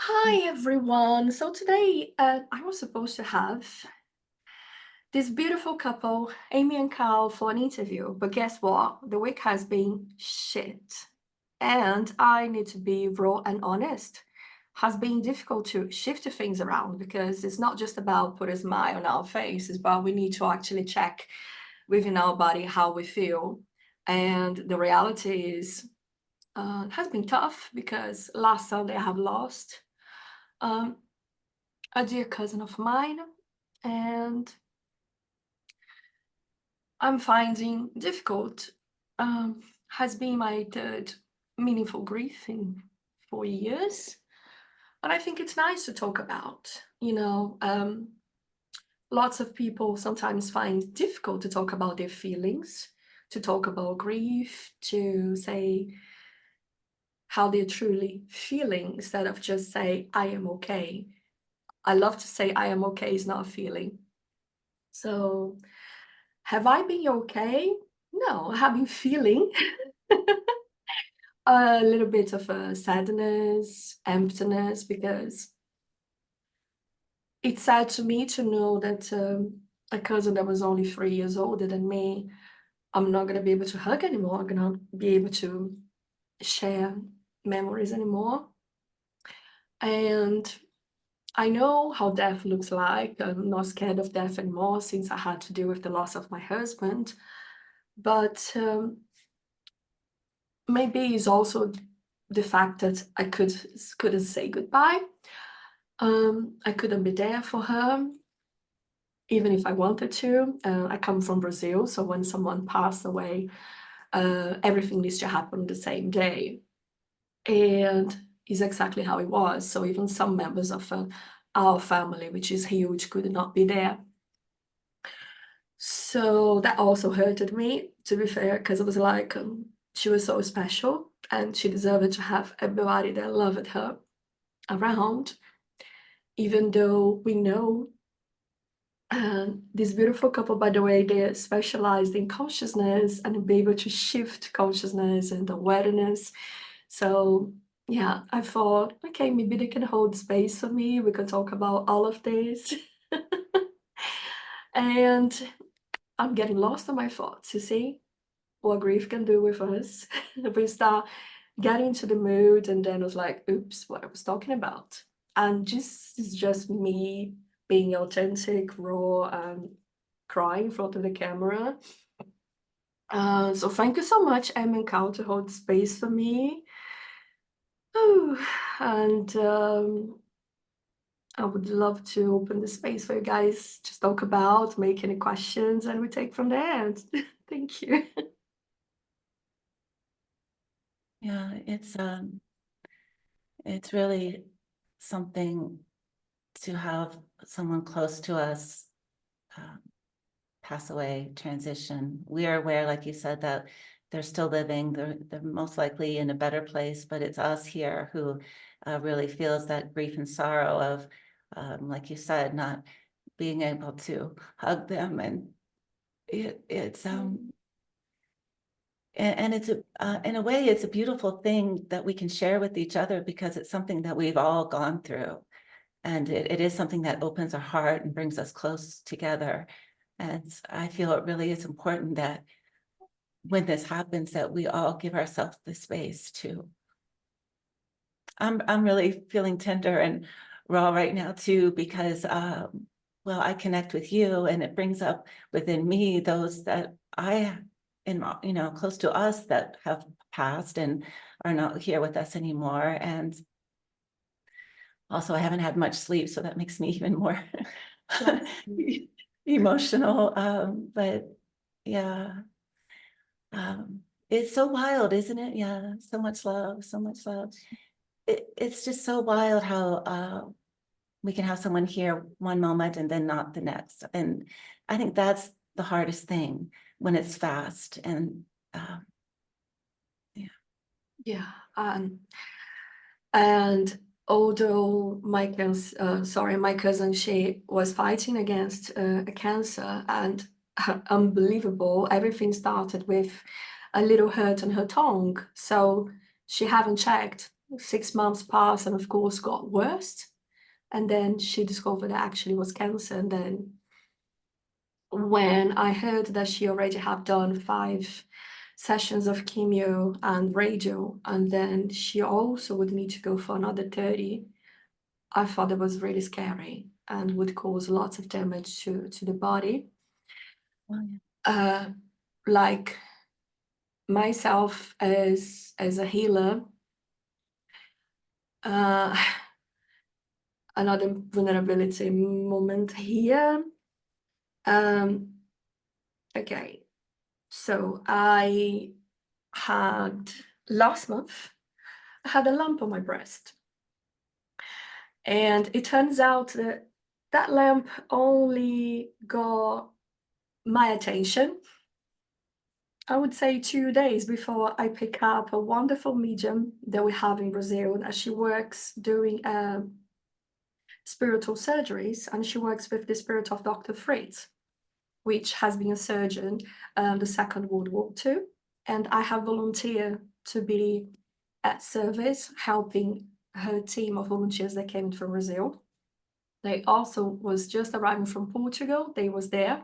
Hi everyone. So today I was supposed to have this beautiful couple, Amy and Carl, for an interview, but guess what? The week has been shit. And I need to be raw and honest. Has been difficult to shift the things around because it's not just about put a smile on our faces, but we need to actually check within our body how we feel. And the reality is, it has been tough because last Sunday I have lost. Um, a dear cousin of mine, and I'm finding difficult. Has been my third meaningful grief in 4 years, and I think it's nice to talk about. Lots of people sometimes find it difficult to talk about their feelings, to talk about grief, to say how they're truly feeling instead of just say I am okay. I love to say I am okay is not a feeling. So have I been okay? No, I have been feeling a little bit of a sadness, emptiness, because it's sad to me to know that a cousin that was only 3 years older than me, I'm not going to be able to hug anymore. I'm going to be able to share memories anymore. And I know how death looks like. I'm not scared of death anymore since I had to deal with the loss of my husband. But maybe it's also the fact that I couldn't say goodbye. I couldn't be there for her, even if I wanted to. I come from Brazil, so when someone passed away, everything needs to happen the same day, and is exactly how it was. So even some members of our family, which is huge, could not be there. So that also hurted me, to be fair, because it was like she was so special and she deserved to have everybody that loved her around, even though we know this beautiful couple, by the way, they specialized in consciousness and be able to shift consciousness and awareness. So yeah, I thought, okay, maybe they can hold space for me. We can talk about all of this. And I'm getting lost in my thoughts, you see what grief can do with us. We start getting into the mood, and then it was like, oops, what I was talking about. And just it's just me being authentic, raw, and crying in front of the camera. So thank you so much, Em and Cal, to hold space for me. Ooh, and I would love to open the space for you guys to talk about, make any questions, and we take from there. Thank you. Yeah, it's really something to have someone close to us um, pass away, transition. We are aware, like you said, that they're still living. They're most likely in a better place, but it's us here who really feels that grief and sorrow of, like you said, not being able to hug them, and it's and it's in a way, it's a beautiful thing that we can share with each other because it's something that we've all gone through. And it is something that opens our heart and brings us close together. And I feel it really is important that when this happens, that we all give ourselves the space to. I'm really feeling tender and raw right now too, because well, I connect with you and it brings up within me those that I and close to us that have passed and are not here with us anymore. And also I haven't had much sleep, so that makes me even more emotional. But yeah, it's so wild, isn't it? Yeah, so much love, so much love. It's just so wild how we can have someone here one moment and then not the next. And I think that's the hardest thing when it's fast. And yeah. Yeah. And although my cousin, she was fighting against a cancer, and unbelievable, everything started with a little hurt on her tongue. So she haven't checked. 6 months passed, and of course got worse. And then she discovered that actually was cancer. And then when I heard that she already had done 5 sessions of chemo and radio, and then she also would need to go for another 30, I thought it was really scary and would cause lots of damage to the body. Oh, yeah. Like myself as a healer, uh, another vulnerability moment here. Okay, so I had last month, I had a lump on my breast. And it turns out that that lamp only got my attention, I would say 2 days before I pick up a wonderful medium that we have in Brazil. And she works doing spiritual surgeries, and she works with the spirit of Dr. Fritzz, which has been a surgeon the Second World War II. And I have volunteered to be at service, helping her team of volunteers that came from Brazil. They also was just arriving from Portugal. They was there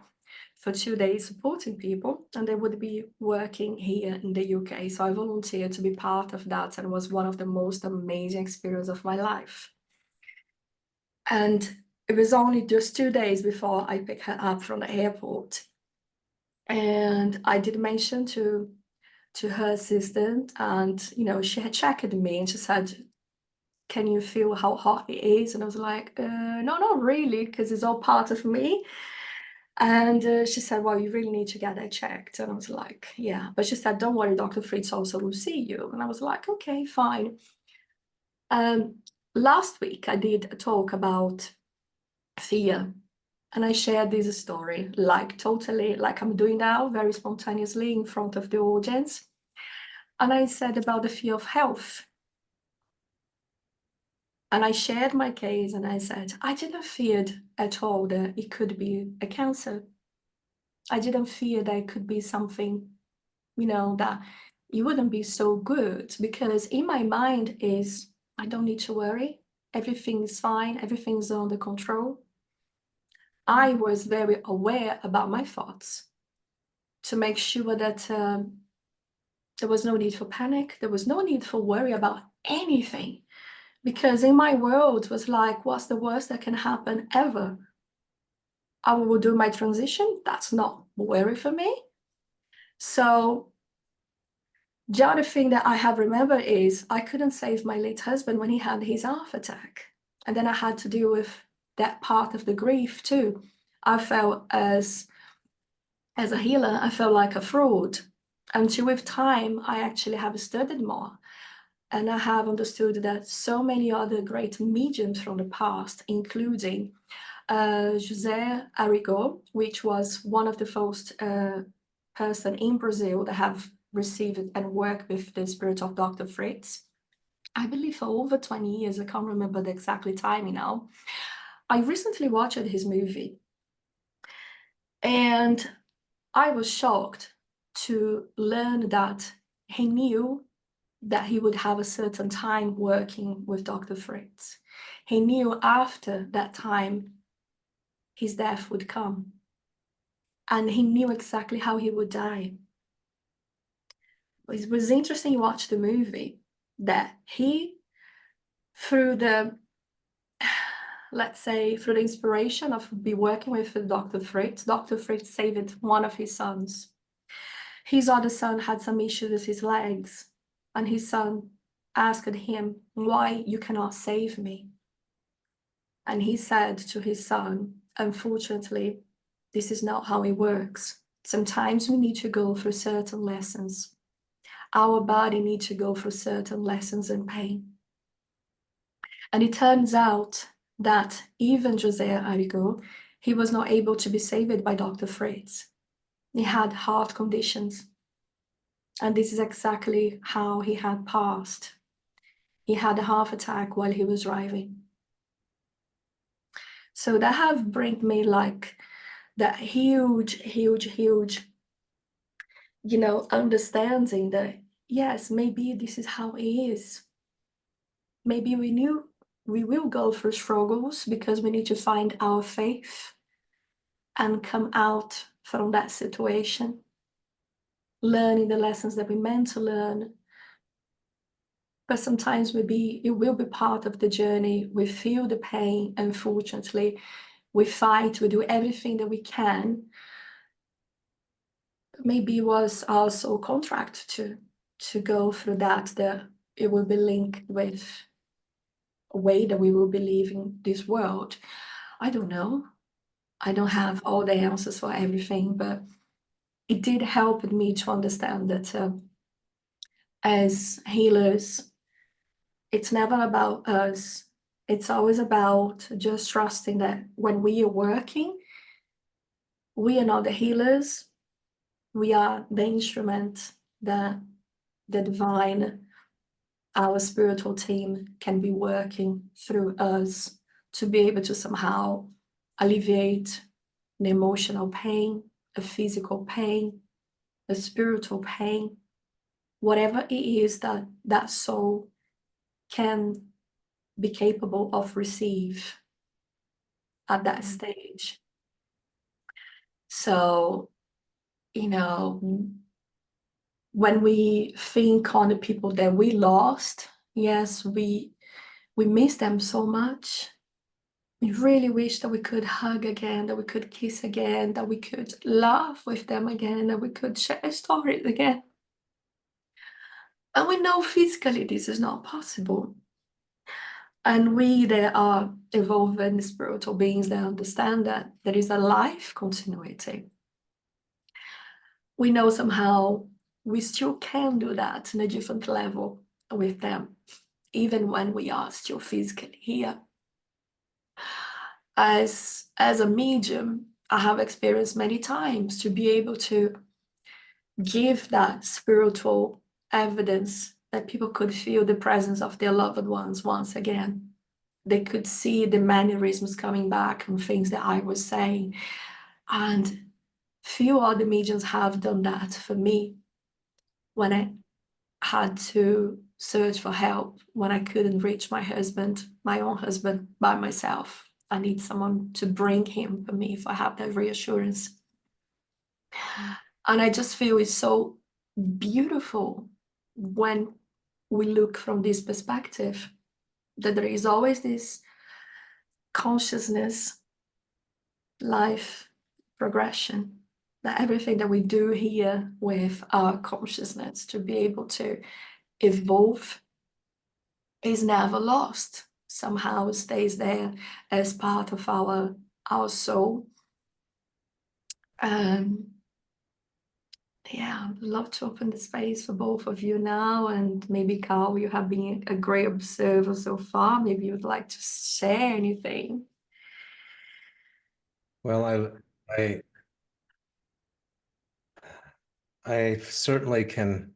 for 2 days supporting people, and they would be working here in the UK. So I volunteered to be part of that, and it was one of the most amazing experiences of my life. And it was only just 2 days before I picked her up from the airport. And I did mention to her assistant, and she had checked me, and she said, "Can you feel how hot it is?" And I was like, "No, not really, because it's all part of me." And she said, "Well, you really need to get that checked." And I was like, "Yeah." But she said, "Don't worry, Dr. Fritz also will see you." And I was like, "Okay, fine." Last week, I did a talk about fear. And I shared this story, like totally like I'm doing now, very spontaneously in front of the audience. And I said about the fear of health. And I shared my case, and I said, I didn't fear at all that it could be a cancer. I didn't fear that it could be something, that it wouldn't be so good, because in my mind is, I don't need to worry. Everything's fine. Everything's under control. I was very aware about my thoughts to make sure that there was no need for panic. There was no need for worry about anything. Because in my world it was like, what's the worst that can happen ever? I will do my transition. That's not worry for me. So the other thing that I have remembered is I couldn't save my late husband when he had his heart attack. And then I had to deal with that part of the grief too. I felt as a healer, I felt like a fraud. Until with time, I actually have studied more. And I have understood that so many other great mediums from the past, including José Arrigo, which was one of the first person in Brazil that have received and worked with the spirit of Dr. Fritz. I believe for over 20 years, I can't remember the exact timing now. I recently watched his movie, and I was shocked to learn that he knew that he would have a certain time working with Dr. Fritz. He knew after that time his death would come, and he knew exactly how he would die. It was interesting to watch the movie that he, through the, let's say, through the inspiration of be working with Dr. Fritz saved one of his sons. His other son had some issues with his legs, and his son asked him, "Why you cannot save me?" And he said to his son, "Unfortunately, this is not how it works. Sometimes we need to go through certain lessons. Our body needs to go through certain lessons and pain." And it turns out that even José Arrigo, he was not able to be saved by Dr. Fritz. He had heart conditions. And this is exactly how he had passed. He had a heart attack while he was driving. So that have bring me like that huge understanding that yes, maybe this is how it is. maybe we knew we will go through struggles because we need to find our faith and come out from that situation, learning the lessons that we meant to learn. But sometimes it will be part of the journey. We feel the pain, unfortunately. We fight, we do everything that we can. Maybe it was also a contract to go through that it will be linked with a way that we will be leaving this world. I don't know. I don't have all the answers for everything, but it did help me to understand that as healers, it's never about us. It's always about just trusting that when we are working, we are not the healers. We are the instrument that the divine, our spiritual team can be working through us to be able to somehow alleviate the emotional pain, a physical pain, a spiritual pain, whatever it is that that soul can be capable of receive at that stage. So, you know, when we think on the people that we lost, yes, we miss them so much. We really wish that we could hug again, that we could kiss again, that we could laugh with them again, that we could share stories again. And we know physically this is not possible. And we that are evolving spiritual beings that understand that there is a life continuity. We know somehow we still can do that in a different level with them, even when we are still physically here. As a medium, I have experienced many times to be able to give that spiritual evidence that people could feel the presence of their loved ones once again. They could see the mannerisms coming back and things that I was saying. And few other mediums have done that for me when I had to search for help, when I couldn't reach my husband, my own husband, by myself. I need someone to bring him for me if I have that reassurance. And I just feel it's so beautiful when we look from this perspective that there is always this consciousness, life progression, that everything that we do here with our consciousness to be able to evolve is never lost. Somehow it stays there as part of our soul. Yeah, I'd love to open the space for both of you now. And maybe Carl, you have been a great observer so far. Maybe you'd like to share anything. Well, I certainly can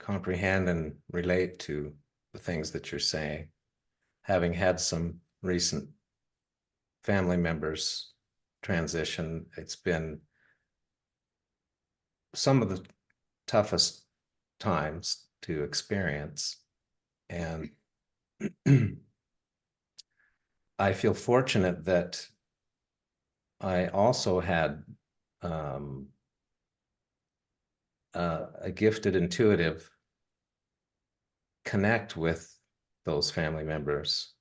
comprehend and relate to the things that you're saying, having had some recent family members transition. It's been some of the toughest times to experience, and I feel fortunate that I also had a gifted intuitive connect with those family members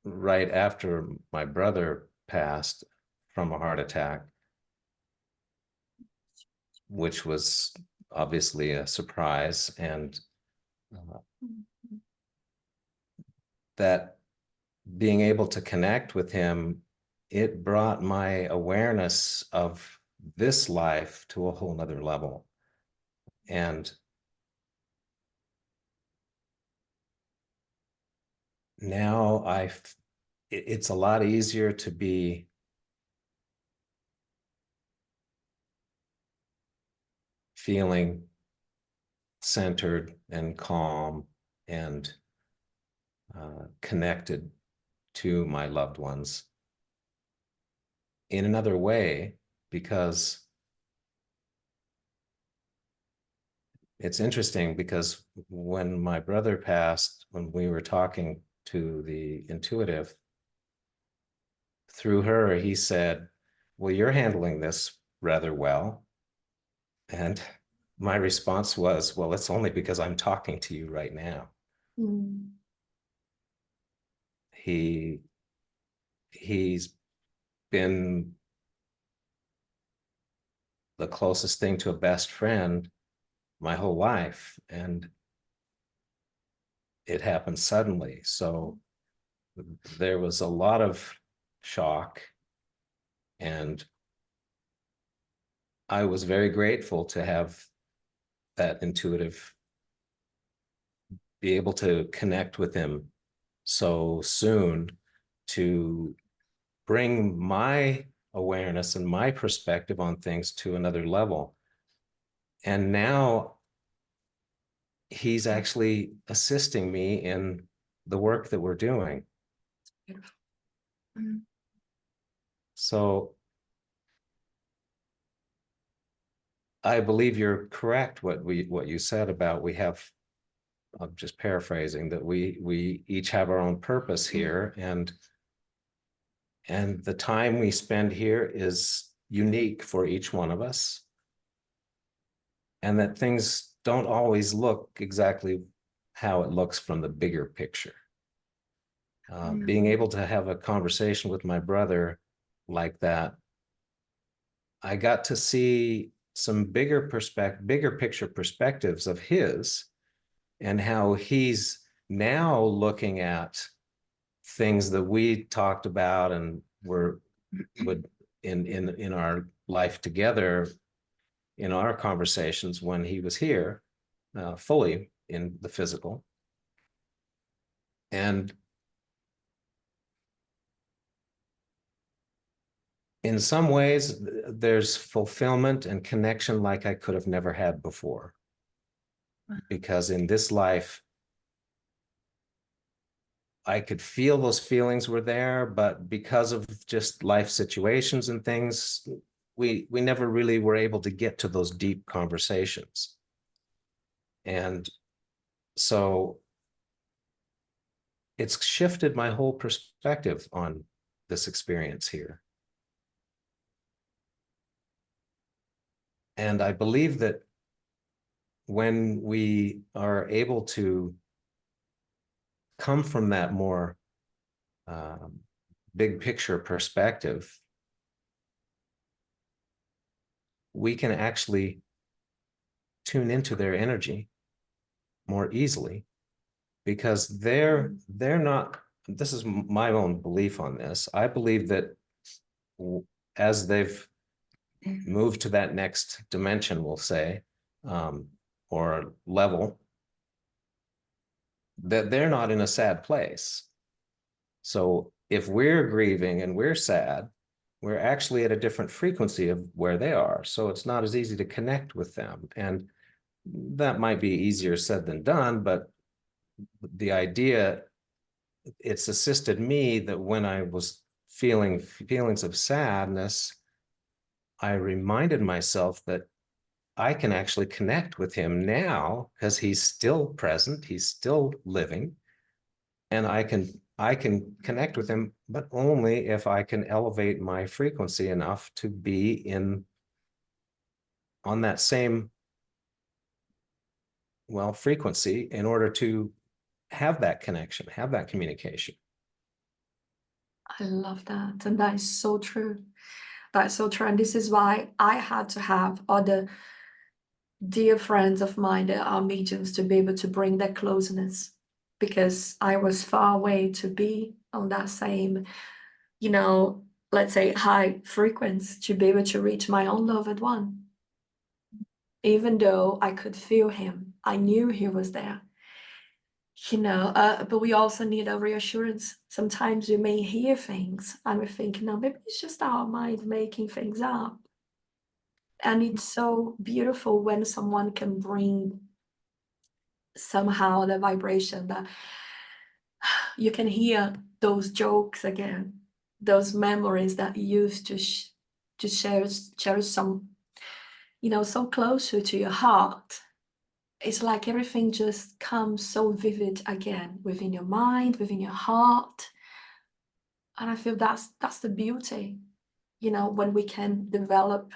right after my brother passed from a heart attack, which was obviously a surprise. And that being able to connect with him, it brought my awareness of this life to a whole nother level. And now it's a lot easier to be feeling centered and calm and connected to my loved ones in another way, because it's interesting because when my brother passed, when we were talking to the intuitive, through her, he said, well, you're handling this rather well. And my response was, well, it's only because I'm talking to you right now. Mm. He's been the closest thing to a best friend my whole life, and it happened suddenly. So there was a lot of shock, and I was very grateful to have that intuitive be able to connect with him so soon, to bring my awareness and my perspective on things to another level. And now he's actually assisting me in the work that we're doing. Beautiful. Mm. So I believe you're correct what you said about we have, I'm just paraphrasing, that we each have our own purpose here, and the time we spend here is unique for each one of us, and that things don't always look exactly how it looks from the bigger picture. Being able to have a conversation with my brother like that, I got to see some bigger picture perspectives of his, and how he's now looking at things that we talked about and would in our life together, in our conversations when he was here, fully in the physical. And in some ways, there's fulfillment and connection like I could have never had before. Because in this life, I could feel those feelings were there, but because of just life situations and things, we never really were able to get to those deep conversations. And so it's shifted my whole perspective on this experience here. And I believe that when we are able to come from that more big picture perspective, we can actually tune into their energy more easily, because they're not, this is my own belief on this. I believe that as they've moved to that next dimension, we'll say, or level, that they're not in a sad place. So if we're grieving and we're sad, we're actually at a different frequency of where they are. So it's not as easy to connect with them. And that might be easier said than done, but the idea, it's assisted me that when I was feeling feelings of sadness, I reminded myself that I can actually connect with him now because he's still present, he's still living, and I can connect with him, but only if I can elevate my frequency enough to be on that same, well, frequency in order to have that connection, have that communication. I love that. And that is so true. That's so true. And this is why I had to have other dear friends of mine that are mediums to be able to bring that closeness, because I was far away to be on that same, let's say high frequency, to be able to reach my own loved one. Even though I could feel him, I knew he was there. But we also need a reassurance. Sometimes we may hear things and we think, no, maybe it's just our mind making things up. And it's so beautiful when someone can bring somehow the vibration that you can hear those jokes again, those memories that you used to share some, so closer to your heart. it's like everything just comes so vivid again within your mind, within your heart. And I feel that's the beauty, you know, when we can develop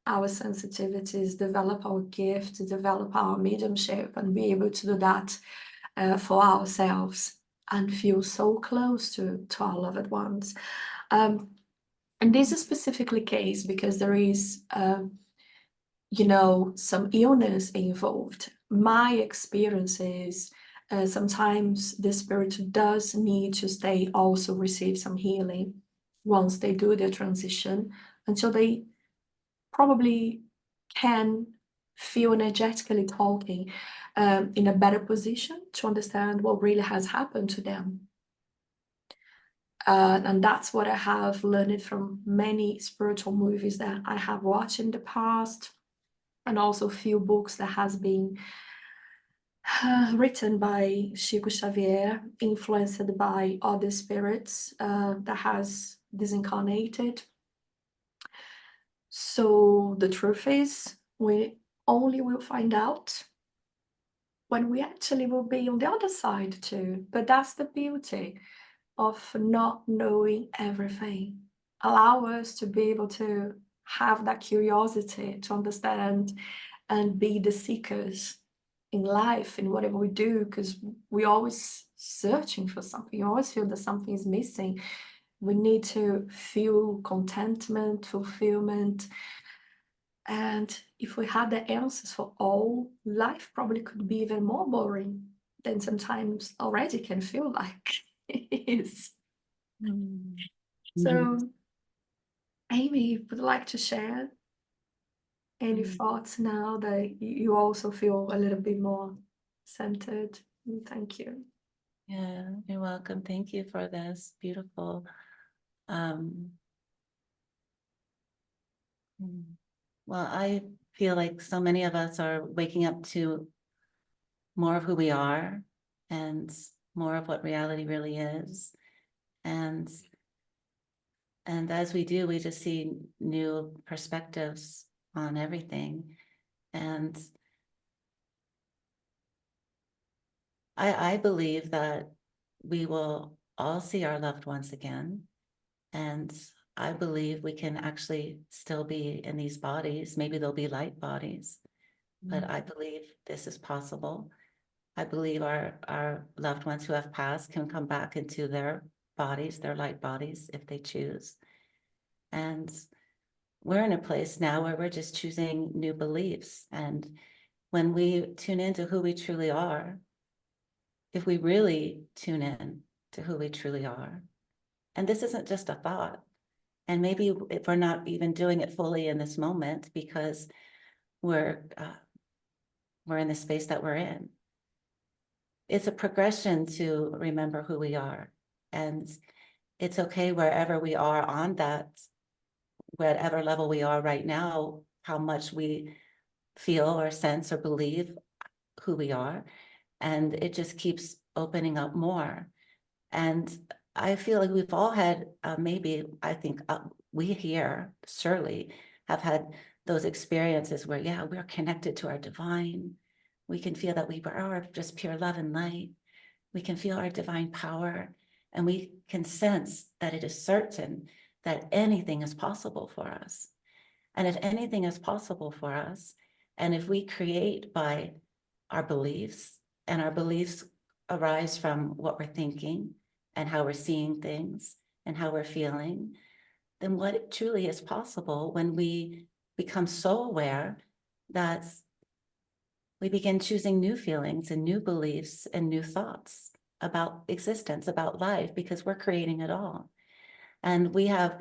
our sensitivities, develop our gifts, develop our mediumship, and be able to do that for ourselves and feel so close to our loved ones. And this is specifically case because there is, you know, some illness involved. My experience is sometimes the spirit does need to stay also receive some healing once they do their transition until they probably can feel energetically talking in a better position to understand what really has happened to them. And that's what I have learned from many spiritual movies that I have watched in the past, and also a few books that has been written by Chico Xavier, influenced by other spirits that has disincarnated. So the truth is, we only will find out when we actually will be on the other side too. But that's the beauty of not knowing everything. Allow us to be able to have that curiosity to understand and be the seekers in life, in whatever we do, because we always searching for something. You always feel that something is missing. We need to feel contentment, fulfillment. And if we had the answers for all, life probably could be even more boring than sometimes already can feel like it is. So, Amy, would you like to share any thoughts now that you also feel a little bit more centered? Thank you. Yeah, you're welcome. Thank you for this beautiful. Well, I feel like so many of us are waking up to more of who we are and more of what reality really is. And as we do, we just see new perspectives on everything. And I believe that we will all see our loved ones again. And I believe we can actually still be in these bodies. Maybe they'll be light bodies, but I believe this is possible. I believe our loved ones who have passed can come back into their bodies, their light bodies, if they choose. And we're in a place now where we're just choosing new beliefs. And when we tune into who we truly are, if we really tune in to who we truly are, and this isn't just a thought, and maybe if we're not even doing it fully in this moment because we're in the space that we're in, it's a progression to remember who we are. And it's okay wherever we are on that, whatever level we are right now, how much we feel or sense or believe who we are. And it just keeps opening up more. And I feel like we've all had we here surely have had those experiences where, yeah, we're connected to our divine. We can feel that we are just pure love and light. We can feel our divine power, and we can sense that it is certain that anything is possible for us. And if anything is possible for us, and if we create by our beliefs, and our beliefs arise from what we're thinking and how we're seeing things and how we're feeling, then what truly is possible when we become so aware that we begin choosing new feelings and new beliefs and new thoughts about existence, about life, because we're creating it all. And we have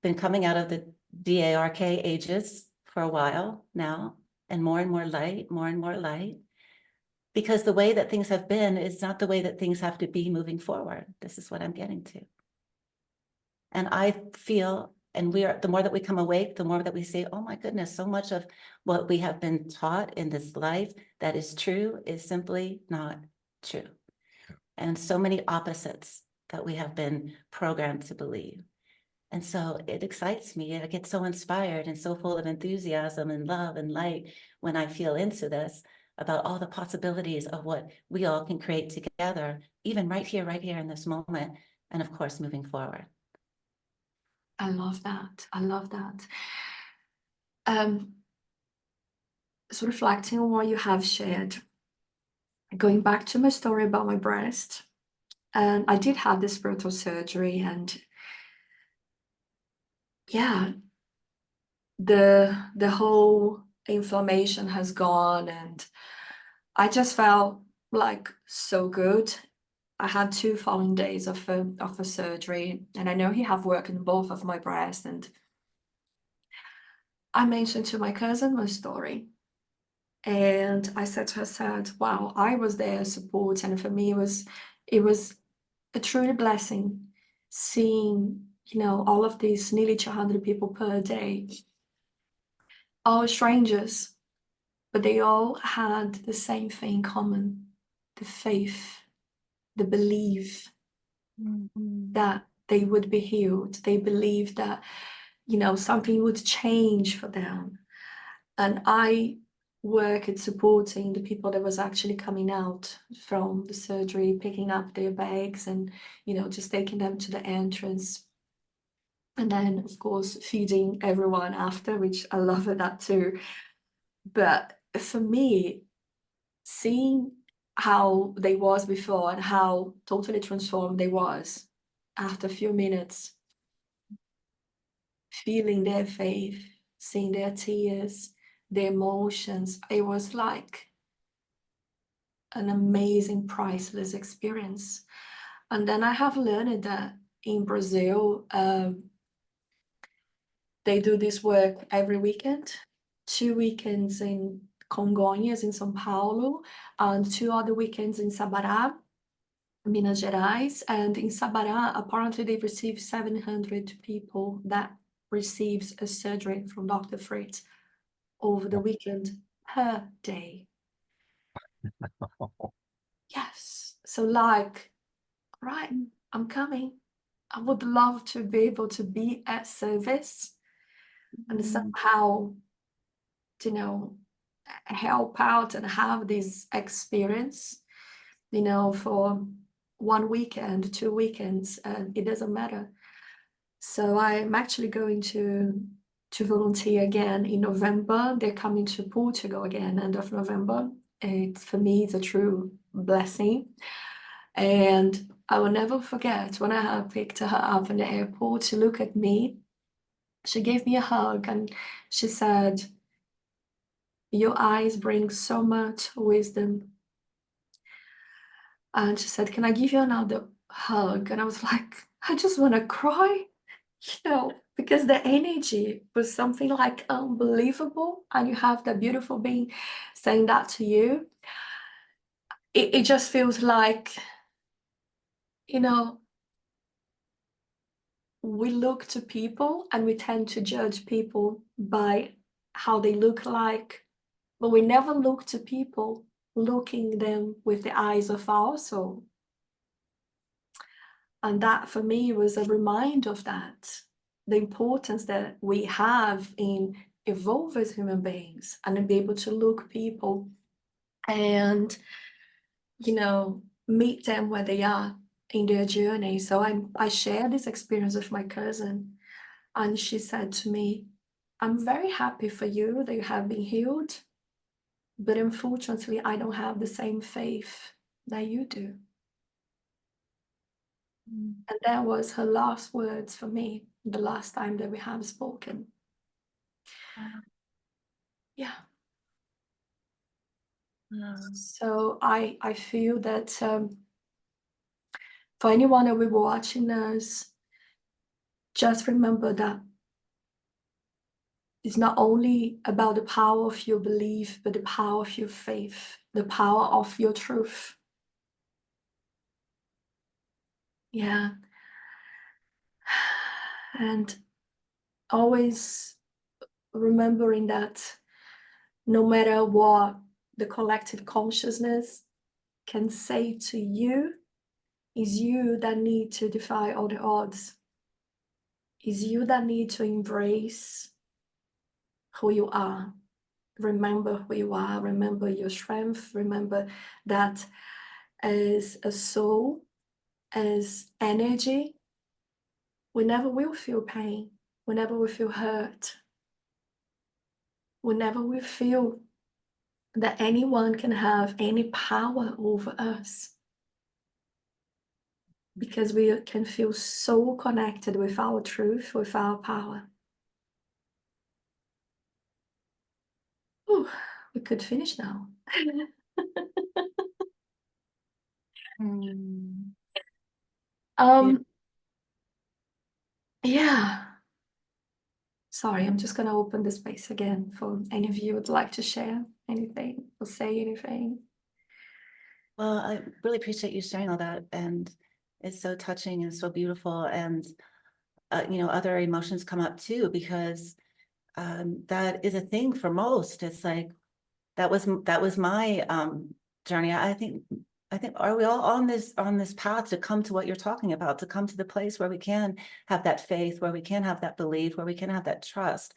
been coming out of the DARK ages for a while now, and more light, more and more light, because the way that things have been is not the way that things have to be moving forward. This is what I'm getting to. And I feel, and the more that we come awake, the more that we say, oh my goodness, so much of what we have been taught in this life that is true is simply not true. And so many opposites that we have been programmed to believe. And so it excites me. I get so inspired and so full of enthusiasm and love and light when I feel into this. about all the possibilities of what we all can create together, even right here in this moment, and of course, moving forward. I love that. I love that. So reflecting on what you have shared, going back to my story about my breast, and I did have this spiritual surgery, and yeah, the whole inflammation has gone, and I just felt like so good. I had 2 following days of a surgery, and I know he have worked in both of my breasts, and I mentioned to my cousin my story. And I said to her, said, wow, I was there support, and for me it was a truly blessing seeing, you know, all of these nearly 200 people per day, all strangers, but they all had the same thing in common: the faith, the belief that they would be healed. They believed that, you know, something would change for them. And I work at supporting the people that was actually coming out from the surgery, picking up their bags and, you know, just taking them to the entrance. And then, of course, feeding everyone after, which I love that too. But for me, seeing how they was before and how totally transformed they was after a few minutes, feeling their faith, seeing their tears, their emotions, it was like an amazing, priceless experience. And then I have learned that in Brazil, they do this work every weekend, 2 weekends in Congonhas in São Paulo, and 2 other weekends in Sabará, Minas Gerais. And in Sabará, apparently they receive 700 people that receives a surgery from Dr. Fritzz over the weekend per day. Yes. So like, right, I'm coming. I would love to be able to be at service and somehow, you know, help out and have this experience, you know, for 1 weekend, 2 weekends, it doesn't matter. So I'm actually going to volunteer again in November. They're coming to Portugal again, end of November. It's, for me, it's a true blessing. And I will never forget when I had picked her up in the airport, she looked at me, she gave me a hug, and she said, "Your eyes bring so much wisdom." And she said, "Can I give you another hug?" And I was like, I just want to cry, you know, because the energy was something like unbelievable. And you have that beautiful being saying that to you. It just feels like, you know, we look to people and we tend to judge people by how they look like, but we never look to people looking them with the eyes of our soul. And that for me was a reminder of that, the importance that we have in evolve as human beings and be able to look people and, you know, meet them where they are in their journey. So I shared this experience with my cousin, and she said to me, "I'm very happy for you that you have been healed, but unfortunately, I don't have the same faith that you do." And that was her last words for me, the last time that we have spoken. Yeah. So I feel that for anyone that will be watching us, just remember that it's not only about the power of your belief, but the power of your faith, the power of your truth. Yeah. And always remembering that no matter what the collective consciousness can say to you, is you that need to defy all the odds. Is you that need to embrace who you are remember who you are, remember your strength, remember that as a soul, as energy, we never will feel pain, we never will feel hurt, we never will feel that anyone can have any power over us, because we can feel so connected with our truth, with our power. Ooh, we could finish now. Mm. Yeah. Sorry, I'm just gonna open the space again for any of you who would like to share anything or say anything. Well, I really appreciate you sharing all that, and it's so touching and so beautiful. And you know, other emotions come up too, because that is a thing for most. It's like that was my journey. I think are we all on this path to come to what you're talking about, to come to the place where we can have that faith, where we can have that belief, where we can have that trust.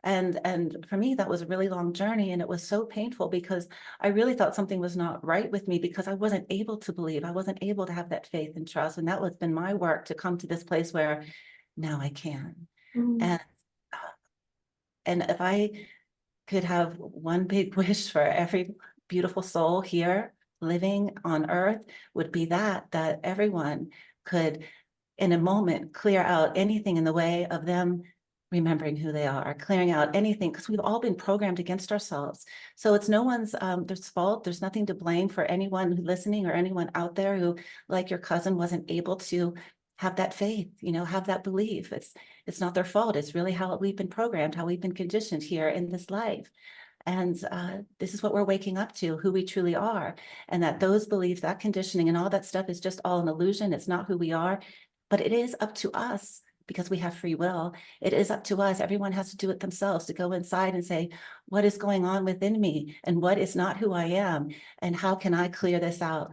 And for me, that was a really long journey, and it was so painful because I really thought something was not right with me, because I wasn't able to believe, I wasn't able to have that faith and trust. And that was been my work to come to this place where now I can. Mm. And if I could have one big wish for every beautiful soul here living on earth, would be that everyone could in a moment clear out anything in the way of them remembering who they are, clearing out anything, because we've all been programmed against ourselves. So it's no one's there's fault. There's nothing to blame for anyone listening or anyone out there who, like your cousin, wasn't able to have that faith, you know, have that belief. It's not their fault. It's really how we've been programmed, how we've been conditioned here in this life. And this is what we're waking up to, who we truly are. And that those beliefs, that conditioning and all that stuff is just all an illusion. It's not who we are. But it is up to us, because we have free will. It is up to us. Everyone has to do it themselves, to go inside and say, what is going on within me, and what is not who I am, and how can I clear this out?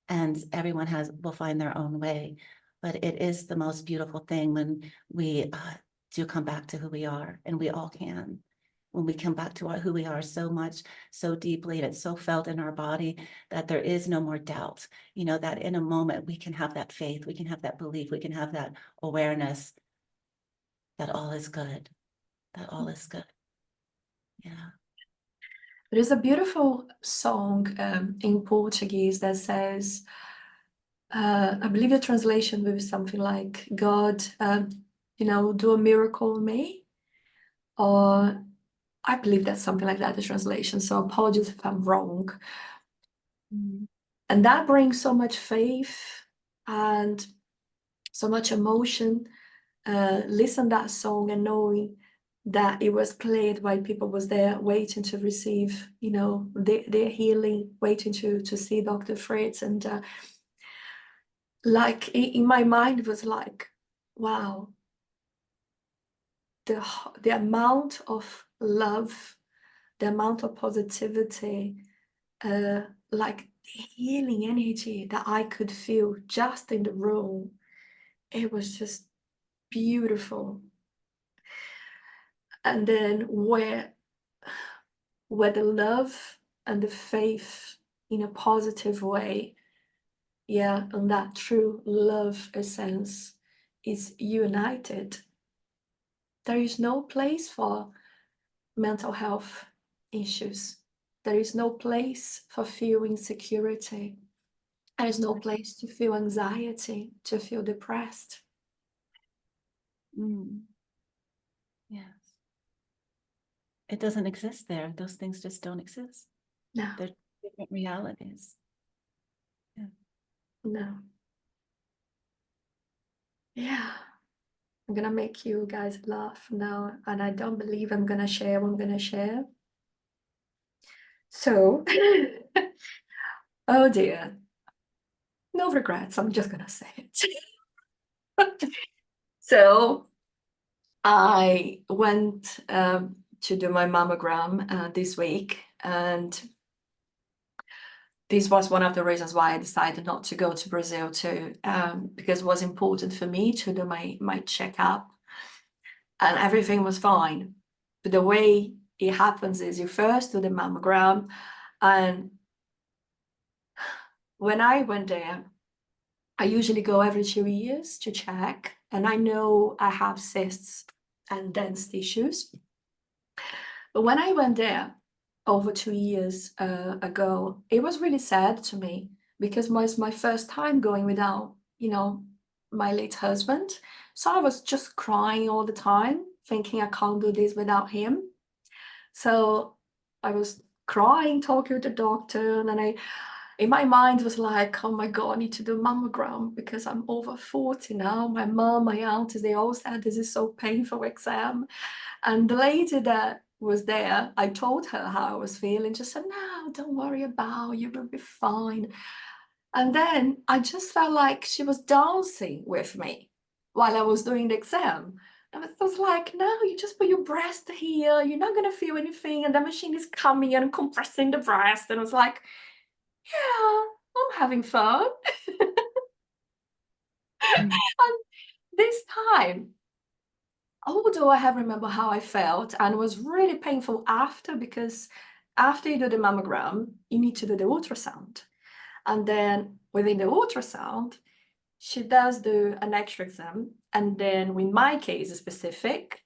And everyone will find their own way. But it is the most beautiful thing when we do come back to who we are, and we all can. When we come back to who we are so much, so deeply, and it's so felt in our body that there is no more doubt, you know, that in a moment we can have that faith, we can have that belief, we can have that awareness that all is good, that all is good. Yeah. There is a beautiful song in Portuguese that says, I believe the translation will be something like, God, you know, do a miracle in me. Or I believe that's something like that, the translation. So apologies if I'm wrong. And that brings so much faith and so much emotion. Listen that song and knowing that it was played while people was there waiting to receive, you know, their healing, waiting to see Dr. Fritzz. And like in my mind, it was like, wow, the amount of love, the amount of positivity, like the healing energy that I could feel just in the room. It was just beautiful. And then where the love and the faith in a positive way, yeah, and that true love essence is united, there is no place for mental health issues. There is no place for feel insecurity. There is no place to feel anxiety, to feel depressed. Yes. It doesn't exist there. Those things just don't exist. No, They're different realities. Yeah. no. Yeah. I'm gonna make you guys laugh now, and I don't believe I'm gonna share what I'm gonna share. So, oh dear. No regrets, I'm just gonna say it. So, I went to do my mammogram this week, and this was one of the reasons why I decided not to go to Brazil too, because it was important for me to do my checkup, and everything was fine. But the way it happens is you first do the mammogram, and when I went there, I usually go every 2 years to check, and I know I have cysts and dense tissues. But when I went there over 2 years ago, it was really sad to me because it was my first time going without, my late husband. So I was just crying all the time, thinking I can't do this without him. So I was crying, talking to the doctor, and then in my mind was like, oh my God, I need to do a mammogram because I'm over 40 now. My mom, my aunties, they all said this is so painful exam. And the lady that was there, I told her how I was feeling. Just said, no, don't worry about it, you will be fine. And then I just felt like she was dancing with me while I was doing the exam. And I was like, no, you just put your breast here, you're not going to feel anything. And the machine is coming and compressing the breast. And I was like, yeah, I'm having fun. And this time, although I have remember how I felt, and it was really painful after, because after you do the mammogram, you need to do the ultrasound. And then within the ultrasound, she does do an X-ray exam. And then in my case specific,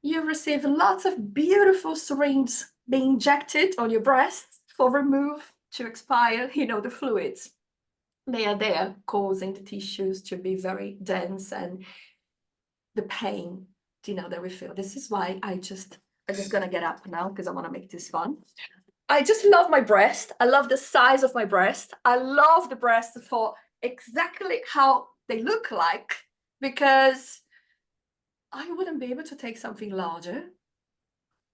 you receive lots of beautiful syringes being injected on your breasts for remove to expire, the fluids. They are there causing the tissues to be very dense, and the pain, that we feel. This is why I'm just gonna get up now because I want to make this fun. I just love my breast. I love the size of my breast. I love the breast for exactly how they look like, because I wouldn't be able to take something larger.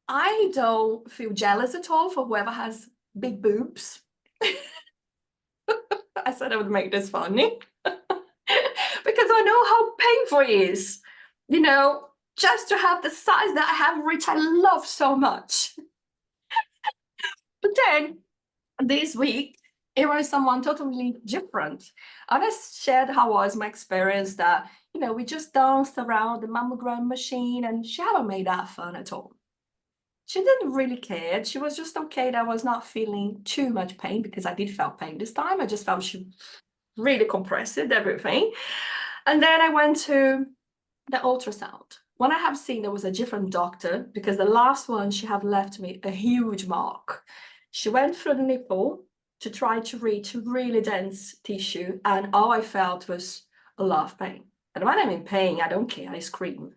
I don't feel jealous at all for whoever has big boobs. I said I would make this funny because I know how painful it is, just to have the size that I have, which I love so much. But then this week, it was someone totally different. And I shared how was my experience that, we just danced around the mammogram machine, and she hadn't made that fun at all. She didn't really care. She was just okay that I was not feeling too much pain, because I did feel pain this time. I just felt she really compressed everything. And then I went to the ultrasound. When I have seen there was a different doctor, because the last one, she have left me a huge mark. She went through the nipple to try to reach really dense tissue, and all I felt was a lot of pain. And when I'm in pain, I don't care, I scream.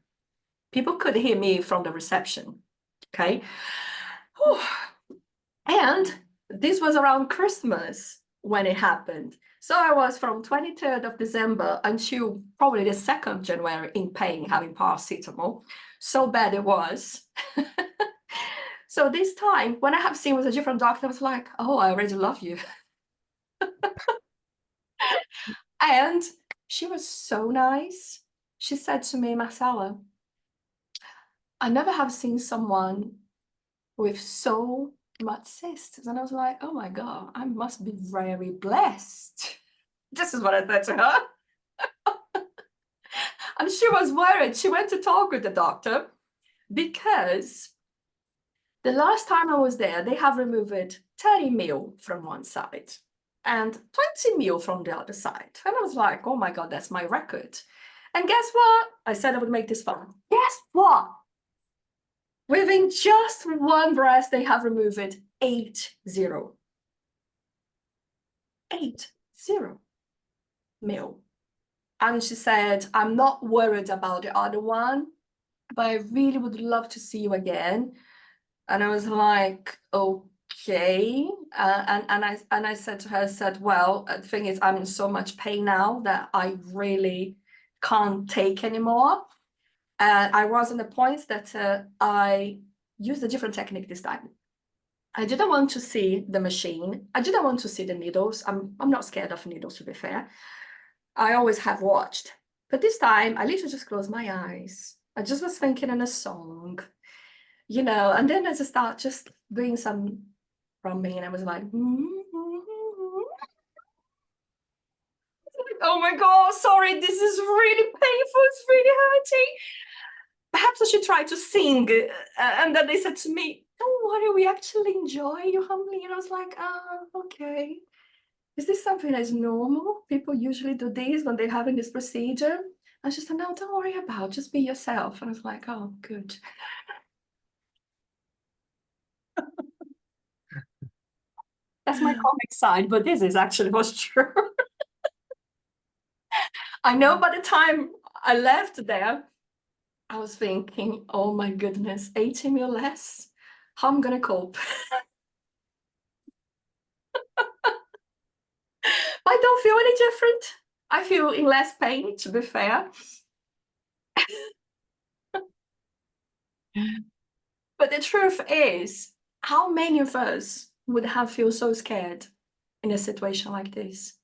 People could hear me from the reception, okay? Whew. And this was around Christmas when it happened. So I was from 23rd of December until probably the 2nd of January in pain, having paracetamol. So bad it was. So this time, when I have seen with a different doctor, I was like, oh, I already love you. And she was so nice. She said to me, Marcella, I never have seen someone with so much cysts. And I was like, oh my God, I must be very blessed. This is what I said to her. And she was worried. She went to talk with the doctor because the last time I was there, they have removed 30 mil from one side and 20 mil from the other side. And I was like, oh my God, that's my record. And guess what? I said I would make this fun. Guess what? Within just one breast, they have removed 80 mil. And she said, I'm not worried about the other one, but I really would love to see you again. And I was like, okay. And I said to her, well, the thing is, I'm in so much pain now that I really can't take anymore. And I was in the point that I used a different technique this time. I didn't want to see the machine. I didn't want to see the needles. I'm not scared of needles, to be fair. I always have watched. But this time, I literally just closed my eyes. I just was thinking in a song, and then as I start just doing some rumbling, and I was like, oh my God, sorry, this is really painful, it's really hurting. perhaps I should try to sing. And then they said to me, don't worry, we actually enjoy you humbling. And I was like, oh, okay. Is this something that is normal? People usually do this when they're having this procedure. And she said, no, don't worry about it. Just be yourself. And I was like, oh, good. That's my comic side, but this is actually what's true. I know by the time I left there, I was thinking, oh my goodness, 80 mil less? How I'm gonna cope? I don't feel any different. I feel in less pain, to be fair. But the truth is, how many of us would have feel so scared in a situation like this?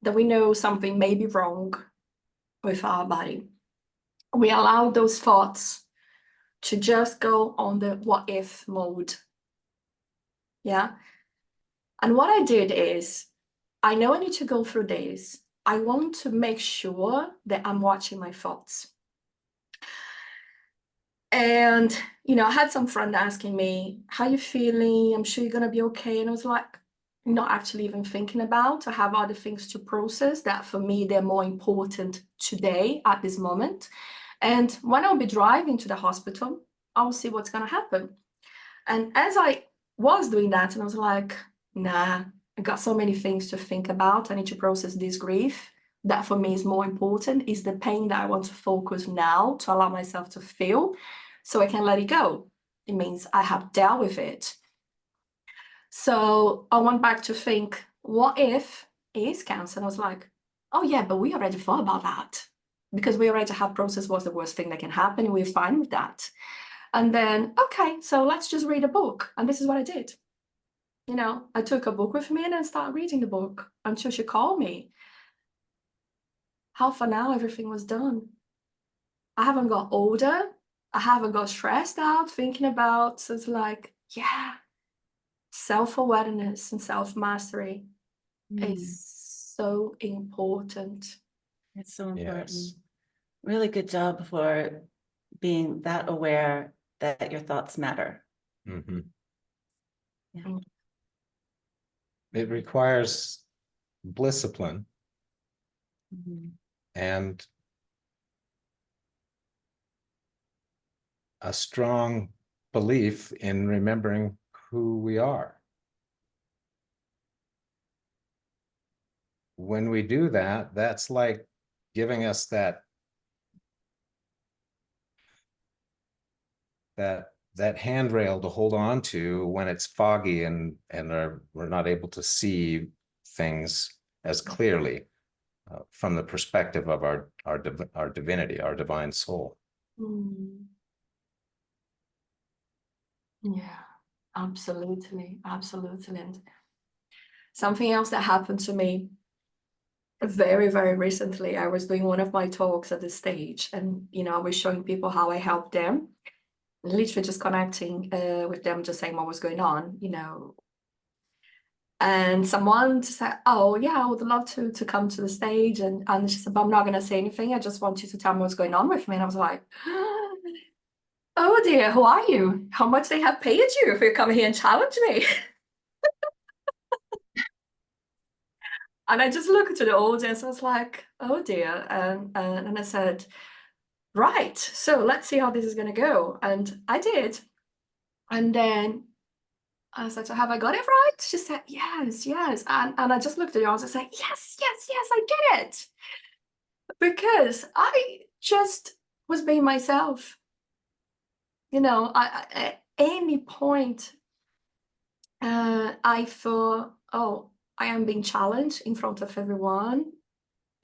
That we know something may be wrong with our body. We allow those thoughts to just go on the what if mode. Yeah. And what I did is, I know I need to go through this. I want to make sure that I'm watching my thoughts. And, you know, I had some friend asking me, how you feeling? I'm sure you're going to be okay. And I was like, not actually even thinking about. I have other things to process that for me, they're more important today at this moment. And when I'll be driving to the hospital, I'll see what's going to happen. And as I was doing that, and I was like, nah, I got so many things to think about. I need to process this grief. That for me is more important, is the pain that I want to focus now to allow myself to feel so I can let it go. It means I have dealt with it. So I went back to think, what if it is cancer? And I was like, oh yeah, but we already thought about that because we already have processed what's the worst thing that can happen. And we're fine with that. And then, okay, so let's just read a book. And this is what I did. You know, I took a book with me and then started reading the book until she called me. Half an hour, everything was done. I haven't got older. I haven't got stressed out thinking about, so it's like, yeah, self-awareness and self-mastery is so important. It's so important. Yes. Really good job for being that aware that your thoughts matter. Mm-hmm. Yeah. It requires discipline Mhm. and a strong belief in remembering who we are. When we do that, that's like giving us that handrail to hold on to when it's foggy and we're not able to see things as clearly from the perspective of our divinity, our divine soul. Yeah, absolutely, absolutely. And something else that happened to me very, very recently, I was doing one of my talks at the stage, and you know, I was showing people how I helped them, literally just connecting with them, just saying what was going on, you know. And someone said, oh yeah, I would love to come to the stage, and she said, but I'm not going to say anything, I just want you to tell me what's going on with me. And I was like, oh dear, who are you? How much they have paid you if you come here and challenge me? And I just looked to the audience, I was like, oh dear. And I said, right, so let's see how this is going to go. And I did. And then I said, so have I got it right? She said, yes, yes. And I just looked at the audience and said, yes, yes, yes, I did it. Because I just was being myself. You know, at any point, I thought, oh, I am being challenged in front of everyone.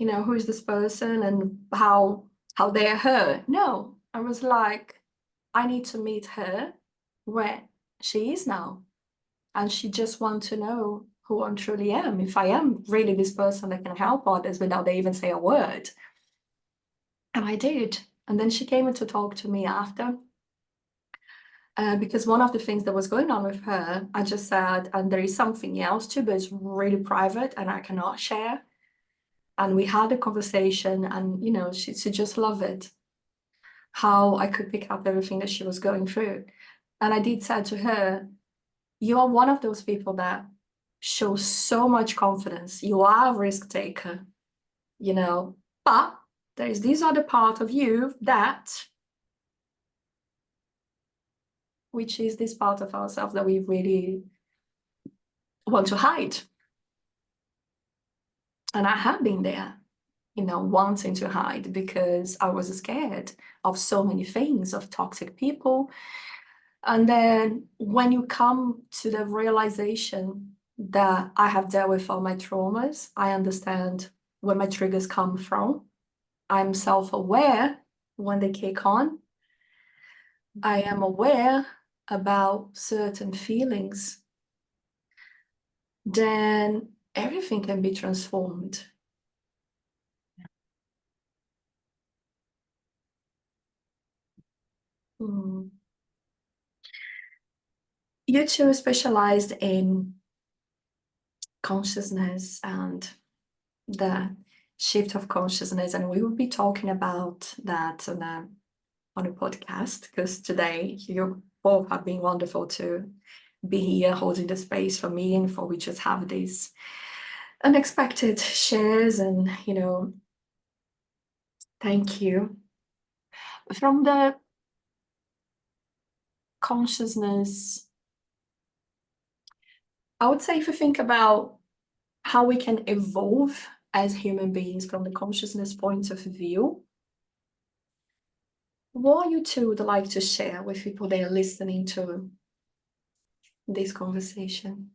You know, who is this person and how dare her? No, I was like, I need to meet her where she is now. And she just wants to know who I truly am. If I am really this person that can help others without they even say a word. And I did. And then she came in to talk to me after. Because one of the things that was going on with her, I just said, and there is something else too, but it's really private and I cannot share. And we had a conversation and, you know, she just loved it. how I could pick up everything that she was going through. And I did say to her, you are one of those people that show so much confidence. You are a risk taker, you know, but there is this other part of you that, which is this part of ourselves that we really want to hide. And I have been there, you know, wanting to hide because I was scared of so many things, of toxic people. And then when you come to the realization that I have dealt with all my traumas, I understand where my triggers come from. I'm self-aware when they kick on. I am aware about certain feelings. Then everything can be transformed. Mm. You two specialized in consciousness and the shift of consciousness, and we will be talking about that on a podcast, because today you both have been wonderful to be here holding the space for me and for we just have these unexpected shares, and you know, thank you. From the consciousness, I would say if you think about how we can evolve as human beings from the consciousness point of view, what you two would like to share with people that are listening to this conversation?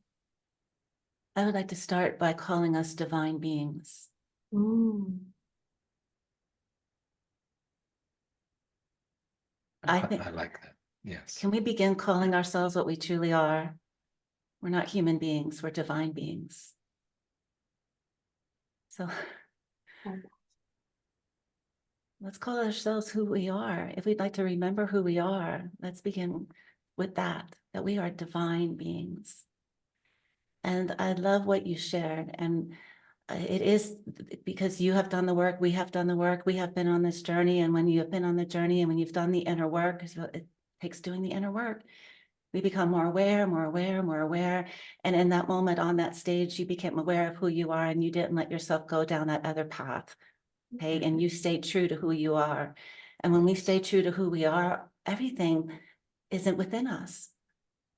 I would like to start by calling us divine beings. I think I like that. Yes. Can we begin calling ourselves what we truly are? We're not human beings, we're divine beings. So let's call ourselves who we are. If we'd like to remember who we are, let's begin with that we are divine beings. And I love what you shared. And it is because you have done the work, we have done the work, we have been on this journey. And when you have been on the journey and when you've done the inner work, it takes doing the inner work, we become more aware, more aware, more aware. And in that moment on that stage, you became aware of who you are and you didn't let yourself go down that other path. Okay. And you stayed true to who you are. And when we stay true to who we are, everything isn't within us.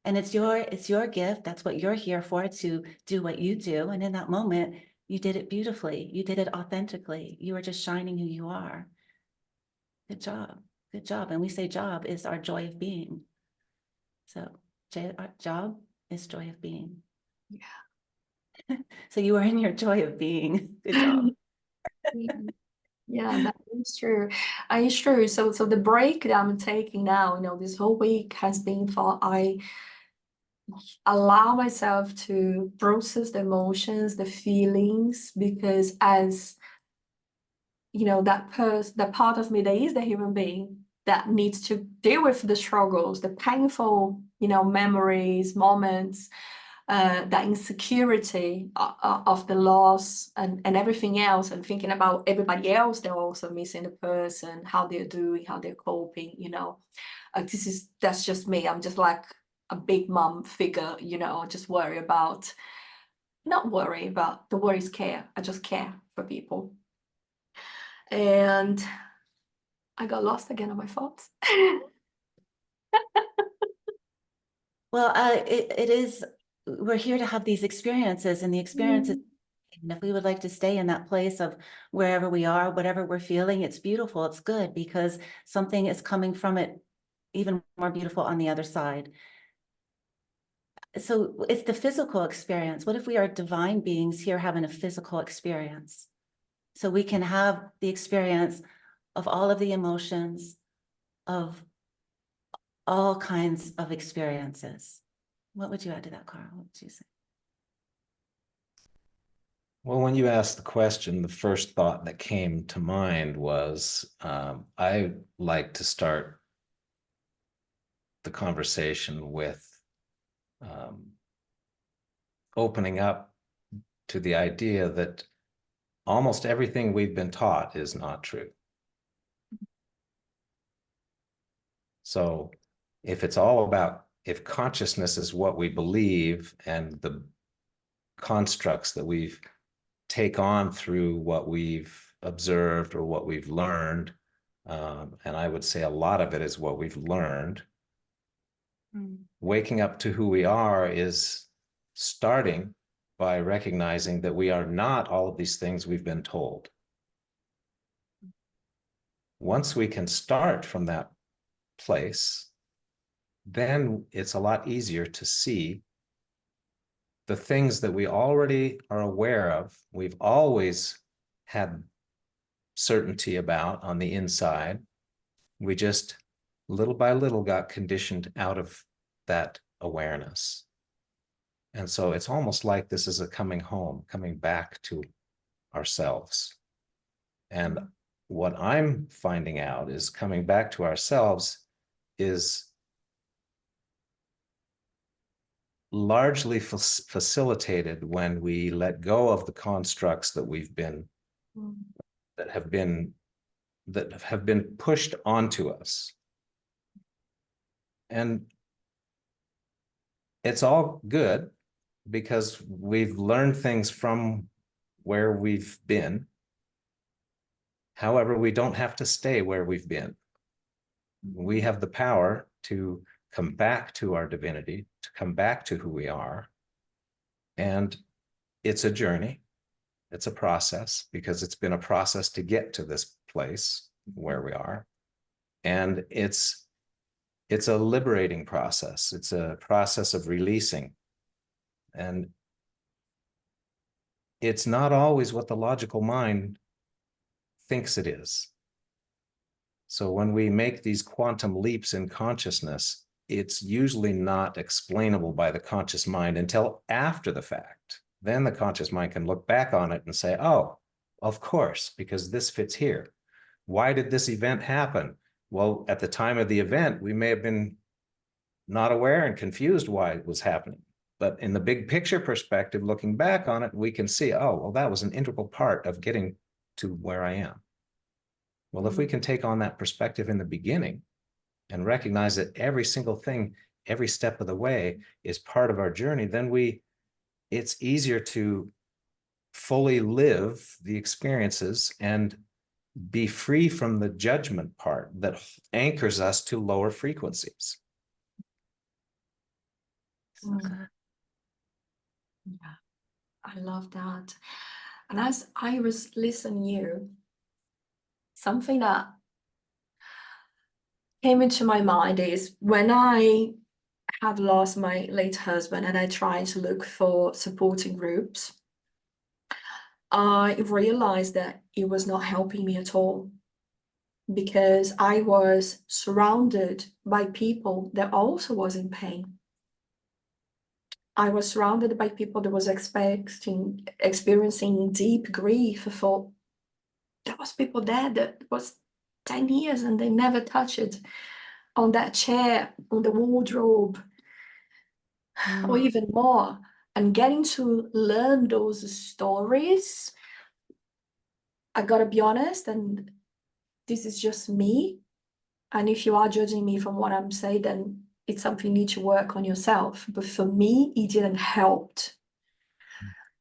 And it's your gift. That's what you're here for, to do what you do. And in that moment, you did it beautifully. You did it authentically. You were just shining who you are. Good job. Good job. And we say job is our joy of being. So our job is joy of being. Yeah. So you are in your joy of being. Good job. Yeah, that is true. It's true. So the break that I'm taking now, you know, this whole week has been for I allow myself to process the emotions, the feelings, because as you know, that part of me that is the human being that needs to deal with the struggles, the painful, you know, memories, moments, that insecurity of the loss and everything else, and thinking about everybody else they're also missing the person, how they're doing, how they're coping, you know. That's just me. I'm just like a big mom figure, you know. I just worry about, not worry, but the word is care. I just care for people. And I got lost again on my thoughts. Well, it is, we're here to have these experiences, and the experiences, and if we would like to stay in that place of wherever we are, whatever we're feeling, it's beautiful, it's good, because something is coming from it even more beautiful on the other side. So it's the physical experience. What if we are divine beings here having a physical experience? So we can have the experience of all of the emotions, of all kinds of experiences. What would you add to that, Carl? What would you say? Well, when you asked the question, the first thought that came to mind was I like to start the conversation with opening up to the idea that almost everything we've been taught is not true. So if it's all about, if consciousness is what we believe and the constructs that we've take on through what we've observed or what we've learned, and I would say a lot of it is what we've learned, waking up to who we are is starting by recognizing that we are not all of these things we've been told. Once we can start from that place, then it's a lot easier to see the things that we already are aware of, we've always had certainty about on the inside. We just little by little got conditioned out of that awareness. And so it's almost like this is a coming home, coming back to ourselves. And what I'm finding out is coming back to ourselves is largely facilitated when we let go of the constructs that we've been, that have been pushed onto us. And it's all good because we've learned things from where we've been. However, we don't have to stay where we've been. We have the power to come back to our divinity, to come back to who we are. And it's a journey. It's a process, because it's been a process to get to this place where we are. And it's a liberating process. It's a process of releasing. And it's not always what the logical mind thinks it is. So when we make these quantum leaps in consciousness, it's usually not explainable by the conscious mind until after the fact. Then the conscious mind can look back on it and say, oh, of course, because this fits here. Why did this event happen? Well, at the time of the event, we may have been not aware and confused why it was happening. But in the big picture perspective, looking back on it, we can see, oh, well, that was an integral part of getting to where I am. Well, if we can take on that perspective in the beginning and recognize that every single thing, every step of the way is part of our journey, then it's easier to fully live the experiences and be free from the judgment part that anchors us to lower frequencies. Yeah, I love that. And as I was listening to you, something that came into my mind is when I have lost my late husband and I tried to look for supporting groups, I realized that it was not helping me at all, because I was surrounded by people that also was in pain. I was surrounded by people that was experiencing deep grief. For there was people there that was 10 years and they never touched it on that chair, on the wardrobe, or even more. And getting to learn those stories, I gotta be honest, and this is just me. And if you are judging me from what I'm saying, then it's something you need to work on yourself. But for me, it didn't help.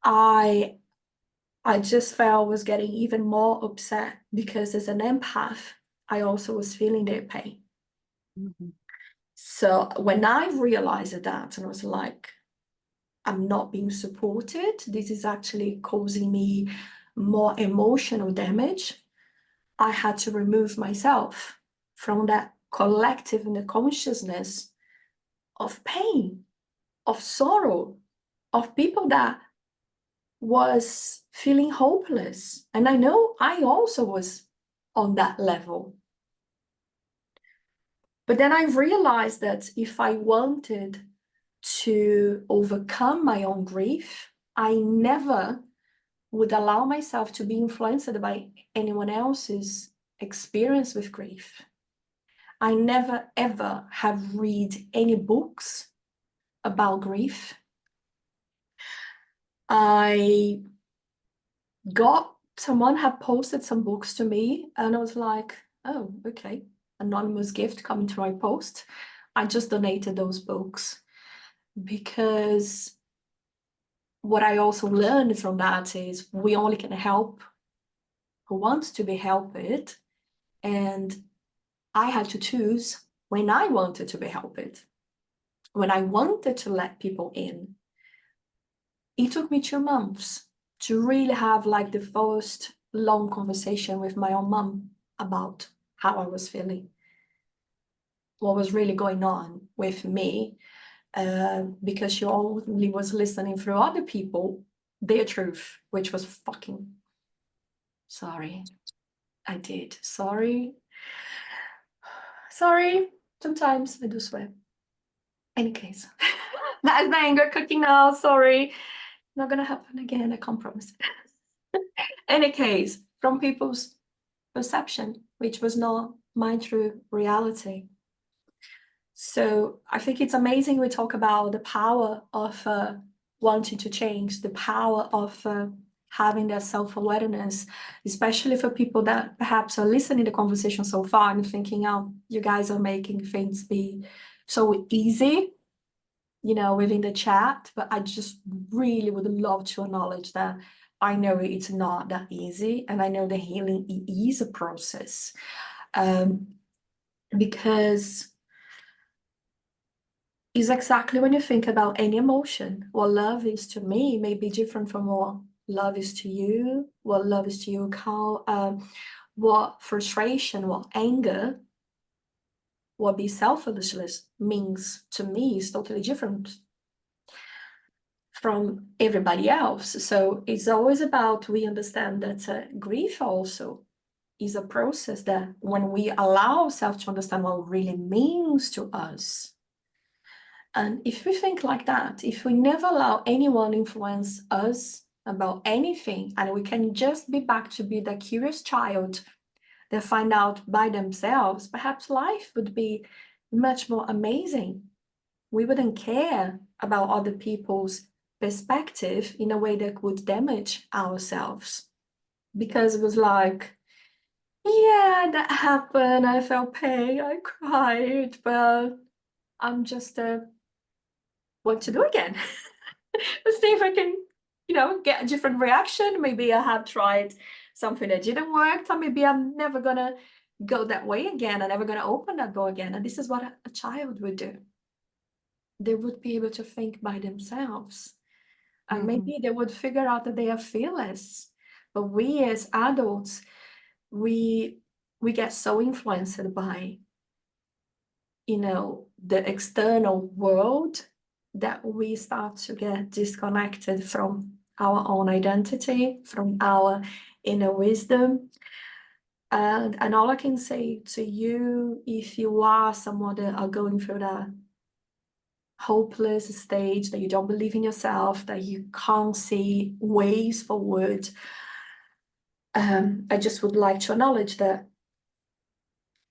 I just felt I was getting even more upset because as an empath, I also was feeling their pain. So when I realized that, and I was like, I'm not being supported, this is actually causing me more emotional damage, I had to remove myself from that collective and the consciousness of pain, of sorrow, of people that was feeling hopeless. And I know I also was on that level. But then I realized that if I wanted to overcome my own grief, I never would allow myself to be influenced by anyone else's experience with grief. I never ever have read any books about grief. Someone had posted some books to me and I was like, oh, okay. anonymous gift coming to my post. I just donated those books because what I also learned from that is we only can help who wants to be helped. And I had to choose when I wanted to be helped, when I wanted to let people in. It took me 2 months to really have like the first long conversation with my own mom about how I was feeling, what was really going on with me, because she only was listening through other people, their truth, which was fucking sorry. I did. Sorry. Sorry. Sometimes I do swear. Any case, that's the anger cooking now. Sorry. Not gonna happen again. I can't promise. Any case, from people's perception, which was not my true reality. So I think it's amazing we talk about the power of wanting to change, the power of having that self-awareness, especially for people that perhaps are listening to the conversation so far and thinking, oh, you guys are making things be so easy, you know, within the chat. But I just really would love to acknowledge that I know it's not that easy, and I know the healing is a process, because is exactly when you think about any emotion. What love is to me may be different from what love is to you, what love is to you, Carl, what frustration, what anger, what be selfishness means to me is totally different from everybody else. So it's always about, we understand that grief also is a process that when we allow ourselves to understand what it really means to us. And if we think like that, if we never allow anyone influence us about anything, and we can just be back to be the curious child that find out by themselves, perhaps life would be much more amazing. We wouldn't care about other people's perspective in a way that would damage ourselves. Because it was like, yeah, that happened, I felt pain, I cried, but I'm just what to do again. Let's see if I can, you know, get a different reaction. Maybe I have tried something that didn't work, or maybe I'm never gonna go that way again. I'm never gonna open that door again. And this is what a child would do. They would be able to think by themselves. And maybe they would figure out that they are fearless. But we as adults, we get so influenced by, you know, the external world that we start to get disconnected from our own identity, from our inner wisdom. And all I can say to you, if you are someone that are going through that hopeless stage, that you don't believe in yourself, that you can't see ways forward, I just would like to acknowledge that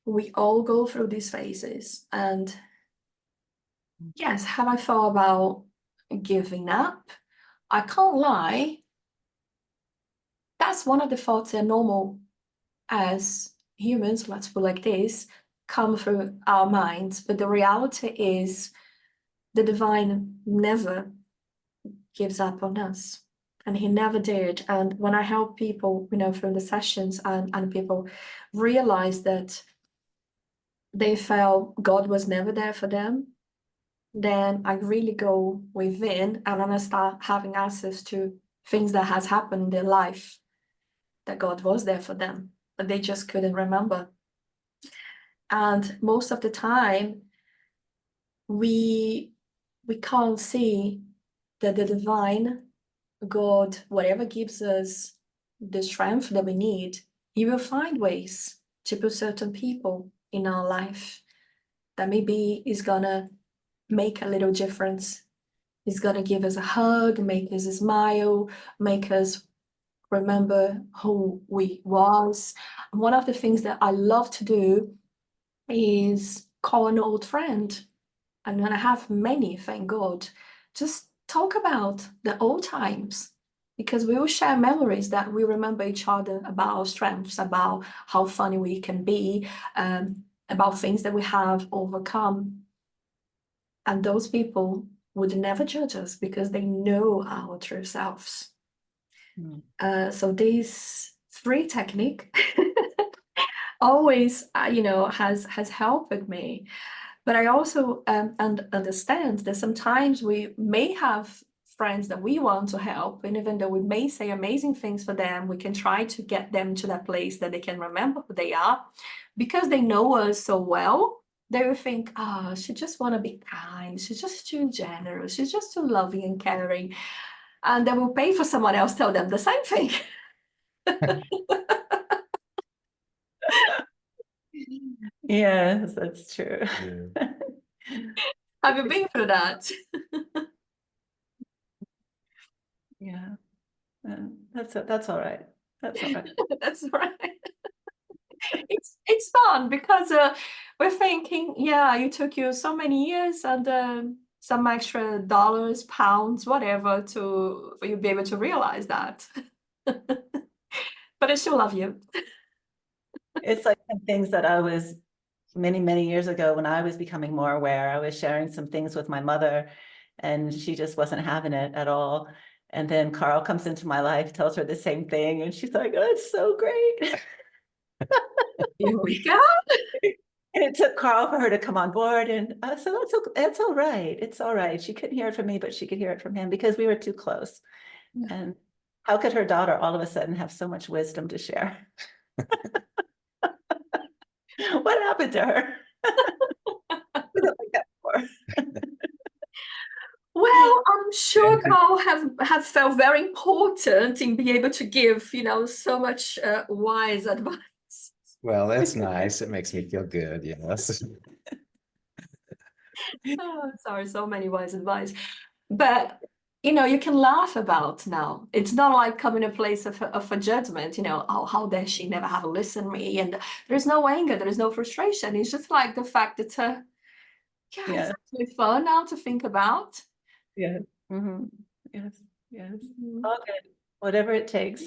we all go through these phases. And yes, have I thought about giving up? I can't lie. That's one of the thoughts that are normal as humans, let's put it like this, come through our minds. But the reality is the divine never gives up on us. And he never did. And when I help people, you know, from the sessions and people realize that they felt God was never there for them, then I really go within and then I start having access to things that has happened in their life that God was there for them, but they just couldn't remember. And most of the time, we can't see that the divine God, whatever gives us the strength that we need, he will find ways to put certain people in our life that maybe is gonna make a little difference. It's gonna give us a hug, make us smile, make us remember who we was. And one of the things that I love to do is call an old friend. And when I have many, thank God, just talk about the old times, because we will share memories that we remember each other, about our strengths, about how funny we can be, about things that we have overcome. And those people would never judge us because they know our true selves. So this free technique always, has helped me. But I also understand that sometimes we may have friends that we want to help, and even though we may say amazing things for them, we can try to get them to that place that they can remember who they are, because they know us so well. They will think, oh, she just want to be kind. She's just too generous. She's just too loving and caring. And they will pay for someone else tell them the same thing. Yes, that's true. Yeah. Have you been through that? Yeah, that's all right. That's all right. That's right. It's fun because we're thinking, yeah, it took you so many years and some extra dollars, pounds, whatever, for you to be able to realize that. But I still love you. It's like some things that I was many years ago when I was becoming more aware. I was sharing some things with my mother, and she just wasn't having it at all. And then Carl comes into my life, tells her the same thing, and she's like, "Oh, it's so great." Here we go. And it took Carl for her to come on board, and so it's all right. It's all right. She couldn't hear it from me, but she could hear it from him because we were too close. Yeah. And how could her daughter all of a sudden have so much wisdom to share? What happened to her? Wasn't like that before. Well, I'm sure Yeah. Carl have felt very important in being able to give, so much wise advice. Well, that's nice. It makes me feel good. Yes. Oh, sorry, so many wise advice. But you can laugh about now. It's not like coming a place of a judgment, oh, how dare she never have listened to me? And there's no anger, there's no frustration. It's just like the fact that yeah, it's Yeah. actually fun now to think about. Yeah. Mm-hmm. Yes. Yes. Mhm. All good. Whatever it takes.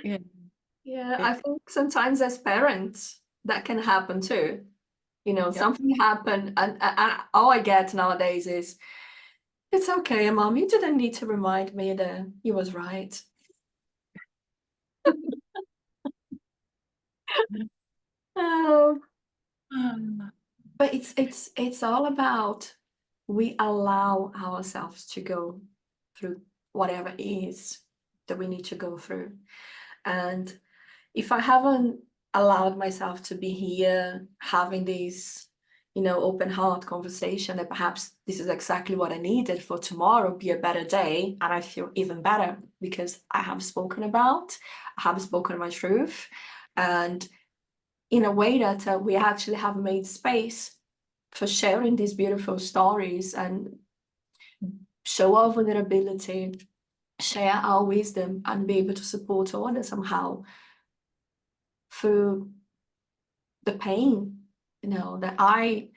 Yeah. Yeah, I think sometimes as parents that can happen too. Something happened, and all I get nowadays is, it's okay, Mom, you didn't need to remind me that you was right. Oh, but it's all about, we allow ourselves to go through whatever it is that we need to go through. And if I haven't allowed myself to be here having this, open heart conversation, that perhaps this is exactly what I needed for tomorrow be a better day, and I feel even better because I have spoken my truth, and in a way that we actually have made space for sharing these beautiful stories and show our vulnerability, share our wisdom, and be able to support others somehow through the pain, that I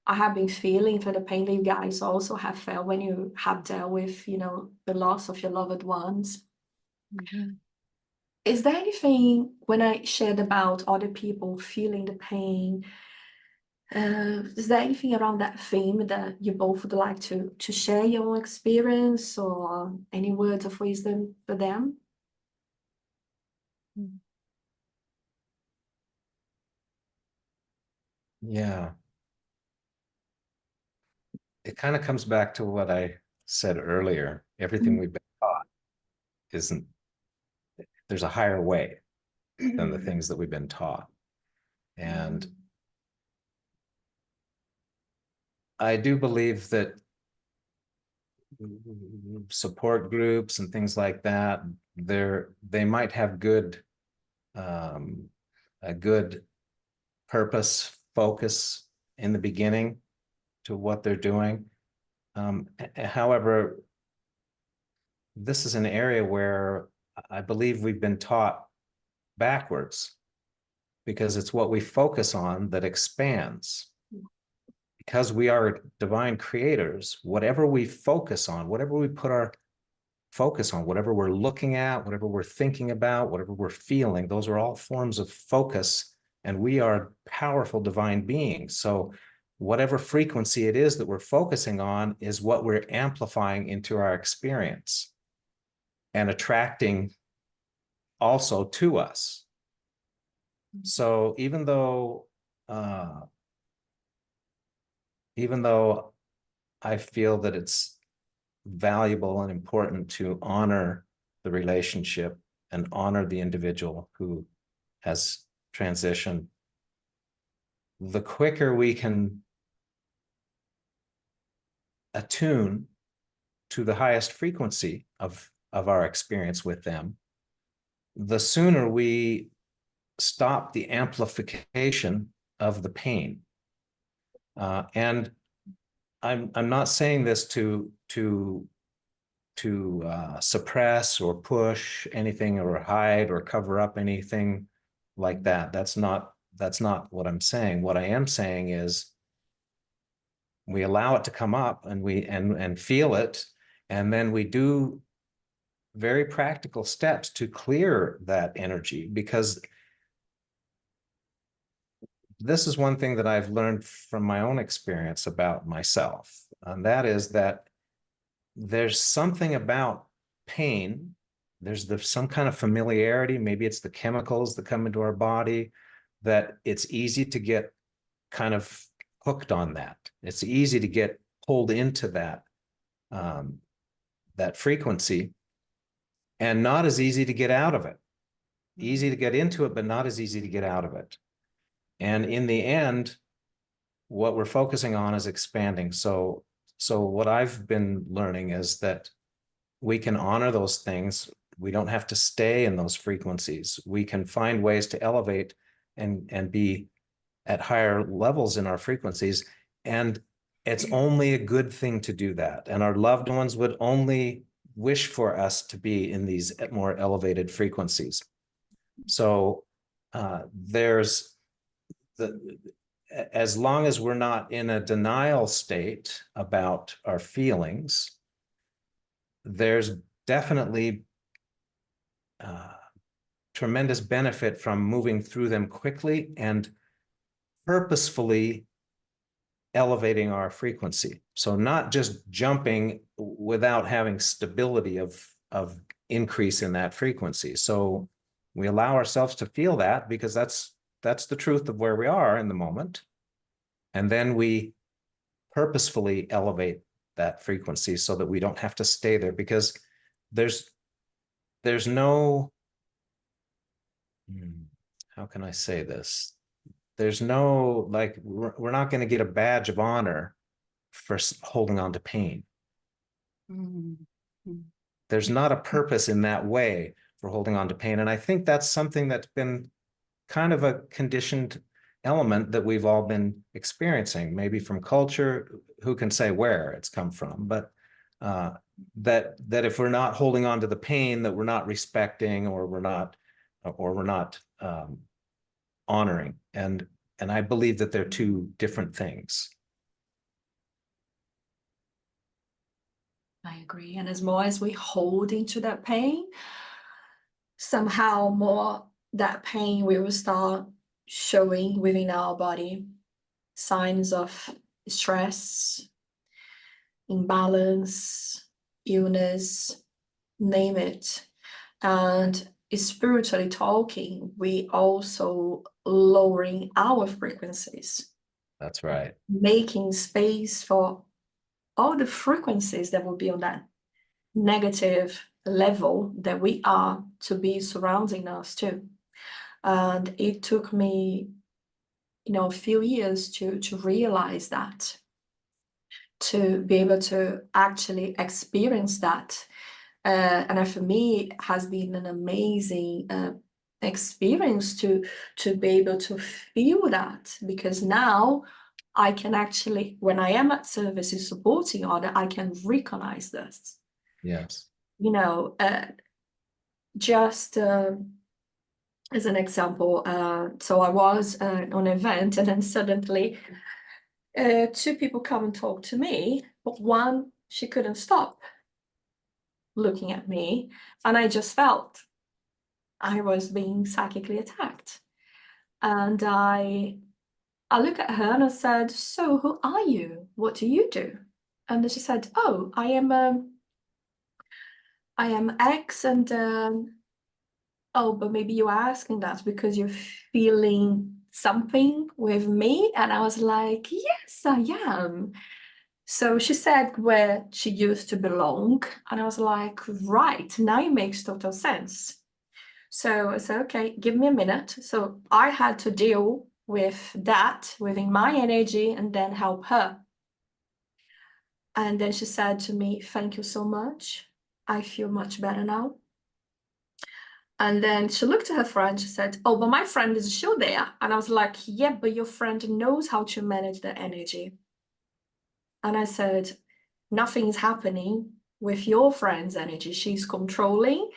have been feeling, for the pain that you guys also have felt when you have dealt with, the loss of your loved ones. Mhm. Is there anything, when I shared about other people feeling the pain, is there anything around that theme that you both would like to share your own experience, or any words of wisdom for them? Yeah. It kind of comes back to what I said earlier. Everything we've been taught isn't, there's a higher way than the things that we've been taught. And I do believe that support groups and things like that, they might have a good purpose, focus in the beginning to what they're doing. However, this is an area where I believe we've been taught backwards, because it's what we focus on that expands. Because we are divine creators, whatever we focus on, whatever we put our focus on, whatever we're looking at, whatever we're thinking about, whatever we're feeling, those are all forms of focus, and we are powerful divine beings. So whatever frequency it is that we're focusing on is what we're amplifying into our experience and attracting also to us. So even though I feel that it's valuable and important to honor the relationship and honor the individual who has transitioned, the quicker we can attune to the highest frequency of our experience with them, the sooner we stop the amplification of the pain. And I'm not saying this to suppress or push anything or hide or cover up anything like that. That's not what I'm saying. What I am saying is we allow it to come up and we feel it, and then we do very practical steps to clear that energy, because this is one thing that I've learned from my own experience about myself, and that is that there's something about pain. There's some kind of familiarity. Maybe it's the chemicals that come into our body, that it's easy to get kind of hooked on that. It's easy to get pulled into that, that frequency, and not as easy to get out of it. Easy to get into it, but not as easy to get out of it. And in the end, what we're focusing on is expanding. So what I've been learning is that we can honor those things. We don't have to stay in those frequencies. We can find ways to elevate and be at higher levels in our frequencies. And it's only a good thing to do that. And our loved ones would only wish for us to be in these more elevated frequencies. So as long as we're not in a denial state about our feelings, there's definitely tremendous benefit from moving through them quickly and purposefully elevating our frequency. So not just jumping without having stability of increase in that frequency. So we allow ourselves to feel that, because that's the truth of where we are in the moment. And then we purposefully elevate that frequency so that we don't have to stay there, because there's no, how can I say this? There's no, like, we're not going to get a badge of honor for holding on to pain. Mm-hmm. There's not a purpose in that way for holding on to pain. And I think that's something that's been kind of a conditioned element that we've all been experiencing, maybe from culture. Who can say where it's come from? But that if we're not holding on to the pain, that we're not respecting, or we're not honoring. And I believe that they're two different things. I agree. And as more as we hold into that pain, somehow more that pain will start showing within our body signs of stress, imbalance, illness, name it. And spiritually talking, we also lowering our frequencies. That's right. Making space for all the frequencies that will be on that negative level that we are to be surrounding us too. And it took me, a few years to realize that, to be able to actually experience that. And for me, it has been an amazing experience to be able to feel that, because now I can actually, when I am at services supporting other, I can recognize this. Yes. Just as an example, so I was on an event, and then suddenly two people come and talk to me, but one, she couldn't stop. looking at me, and I just felt I was being psychically attacked. And I look at her and I said, "So who are you? What do you do?" And then she said, "Oh, I am X, and oh, but maybe you are asking that because you're feeling something with me." And I was like, "Yes, I am." So she said where she used to belong, and I was like, "Right, now it makes total sense." So I said, "Okay, give me a minute." So I had to deal with that within my energy and then help her. And then she said to me, "Thank you so much. I feel much better now." And then she looked at her friend. She said, "Oh, but my friend is still there." And I was like, "Yeah, but your friend knows how to manage the energy." And I said, "Nothing is happening with your friend's energy. She's controlling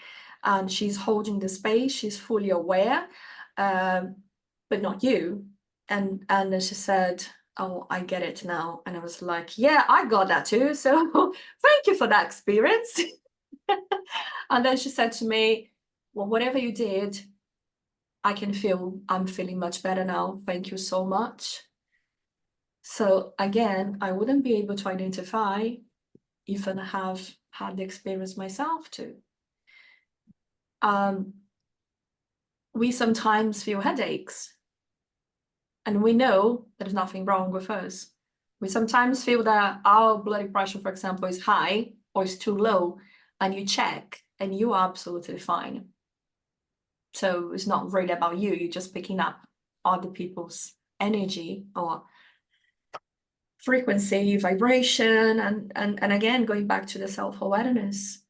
and she's holding the space. She's fully aware, but not you." And then she said, "Oh, I get it now." And I was like, "Yeah, I got that too. So thank you for that experience." And then she said to me, "Well, whatever you did, I'm feeling much better now. Thank you so much." So again, I wouldn't be able to identify if I have had the experience myself too. Um, we sometimes feel headaches, and we know there's nothing wrong with us. We sometimes feel that our blood pressure, for example, is high or is too low, and you check and you are absolutely fine. So it's not really about you, you're just picking up other people's energy or frequency, vibration, and again, going back to the self-awareness.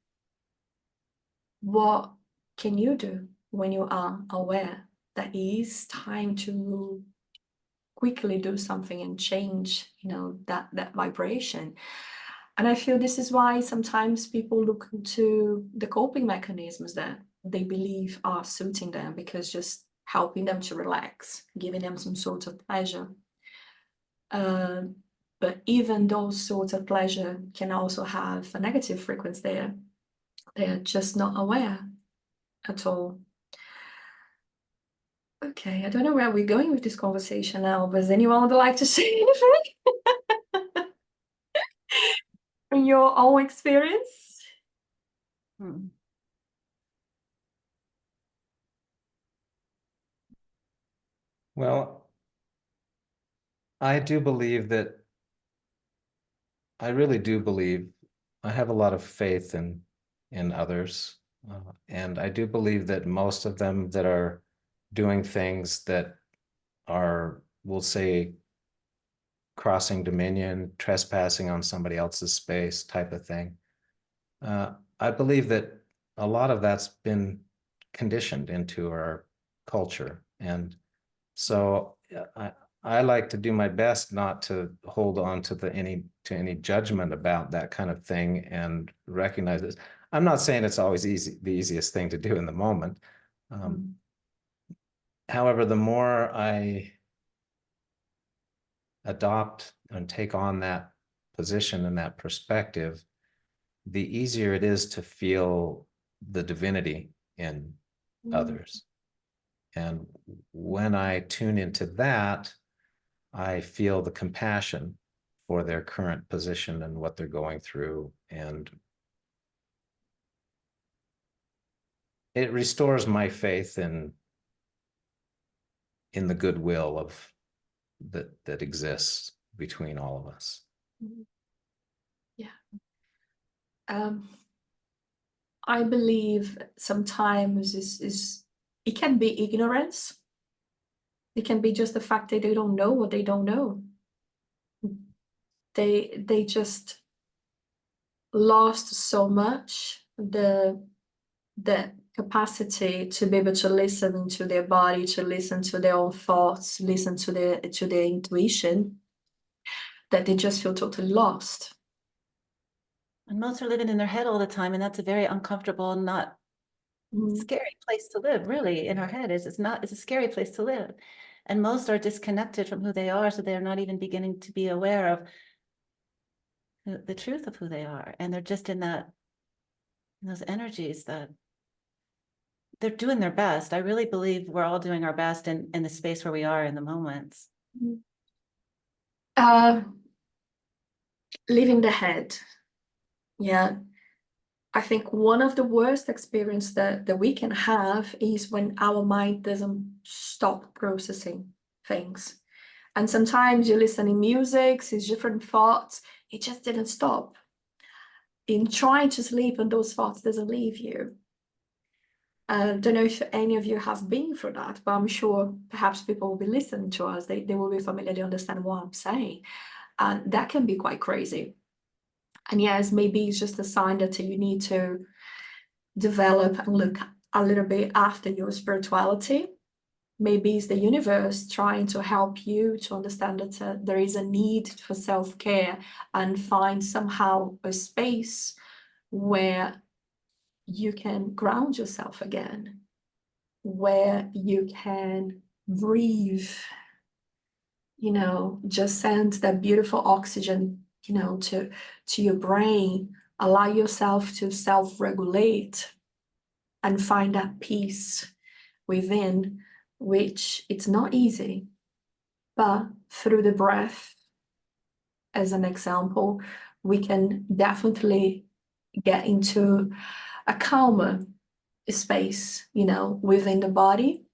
What can you do when you are aware that it is time to quickly do something and change, that vibration? And I feel this is why sometimes people look into the coping mechanisms that they believe are suiting them, because just helping them to relax, giving them some sort of pleasure. But even those sorts of pleasure can also have a negative frequency there. They're just not aware at all. Okay, I don't know where we're going with this conversation now, but does anyone would like to say anything from your own experience? Well, I do believe that, I really do believe, I have a lot of faith in others. And I do believe that most of them that are doing things that are, we'll say, crossing dominion, trespassing on somebody else's space type of thing. I believe that a lot of that's been conditioned into our culture. And so I like to do my best not to hold on to any judgment about that kind of thing, and recognize this. I'm not saying it's always the easiest thing to do in the moment. However, the more I adopt and take on that position and that perspective, the easier it is to feel the divinity in others. And when I tune into that, I feel the compassion for their current position and what they're going through. And it restores my faith in the goodwill of that exists between all of us. Yeah. I believe sometimes it can be ignorance. It can be just the fact that they don't know what they don't know. They just lost so much the capacity to be able to listen to their body, to listen to their own thoughts, listen to their intuition, that they just feel totally lost. And most are living in their head all the time, and that's a very uncomfortable, not scary place to live, really. In our head it's a scary place to live. And most are disconnected from who they are, so they're not even beginning to be aware of the truth of who they are. And they're just in that those energies that they're doing their best. I really believe we're all doing our best in the space where we are in the moments. Leaving the head. Yeah. I think one of the worst experience that we can have is when our mind doesn't stop processing things. And sometimes you're listening music, it's different thoughts, it just didn't stop. In trying to sleep and those thoughts doesn't leave you. I don't know if any of you have been through that, but I'm sure perhaps people will be listening to us. They will be familiar, they understand what I'm saying. And that can be quite crazy. And yes, maybe it's just a sign that you need to develop and look a little bit after your spirituality. Maybe it's the universe trying to help you to understand that there is a need for self-care and find somehow a space where you can ground yourself again, where you can breathe, just send that beautiful oxygen, to your brain, allow yourself to self-regulate and find that peace within, which it's not easy, but through the breath, as an example, we can definitely get into a calmer space, within the body,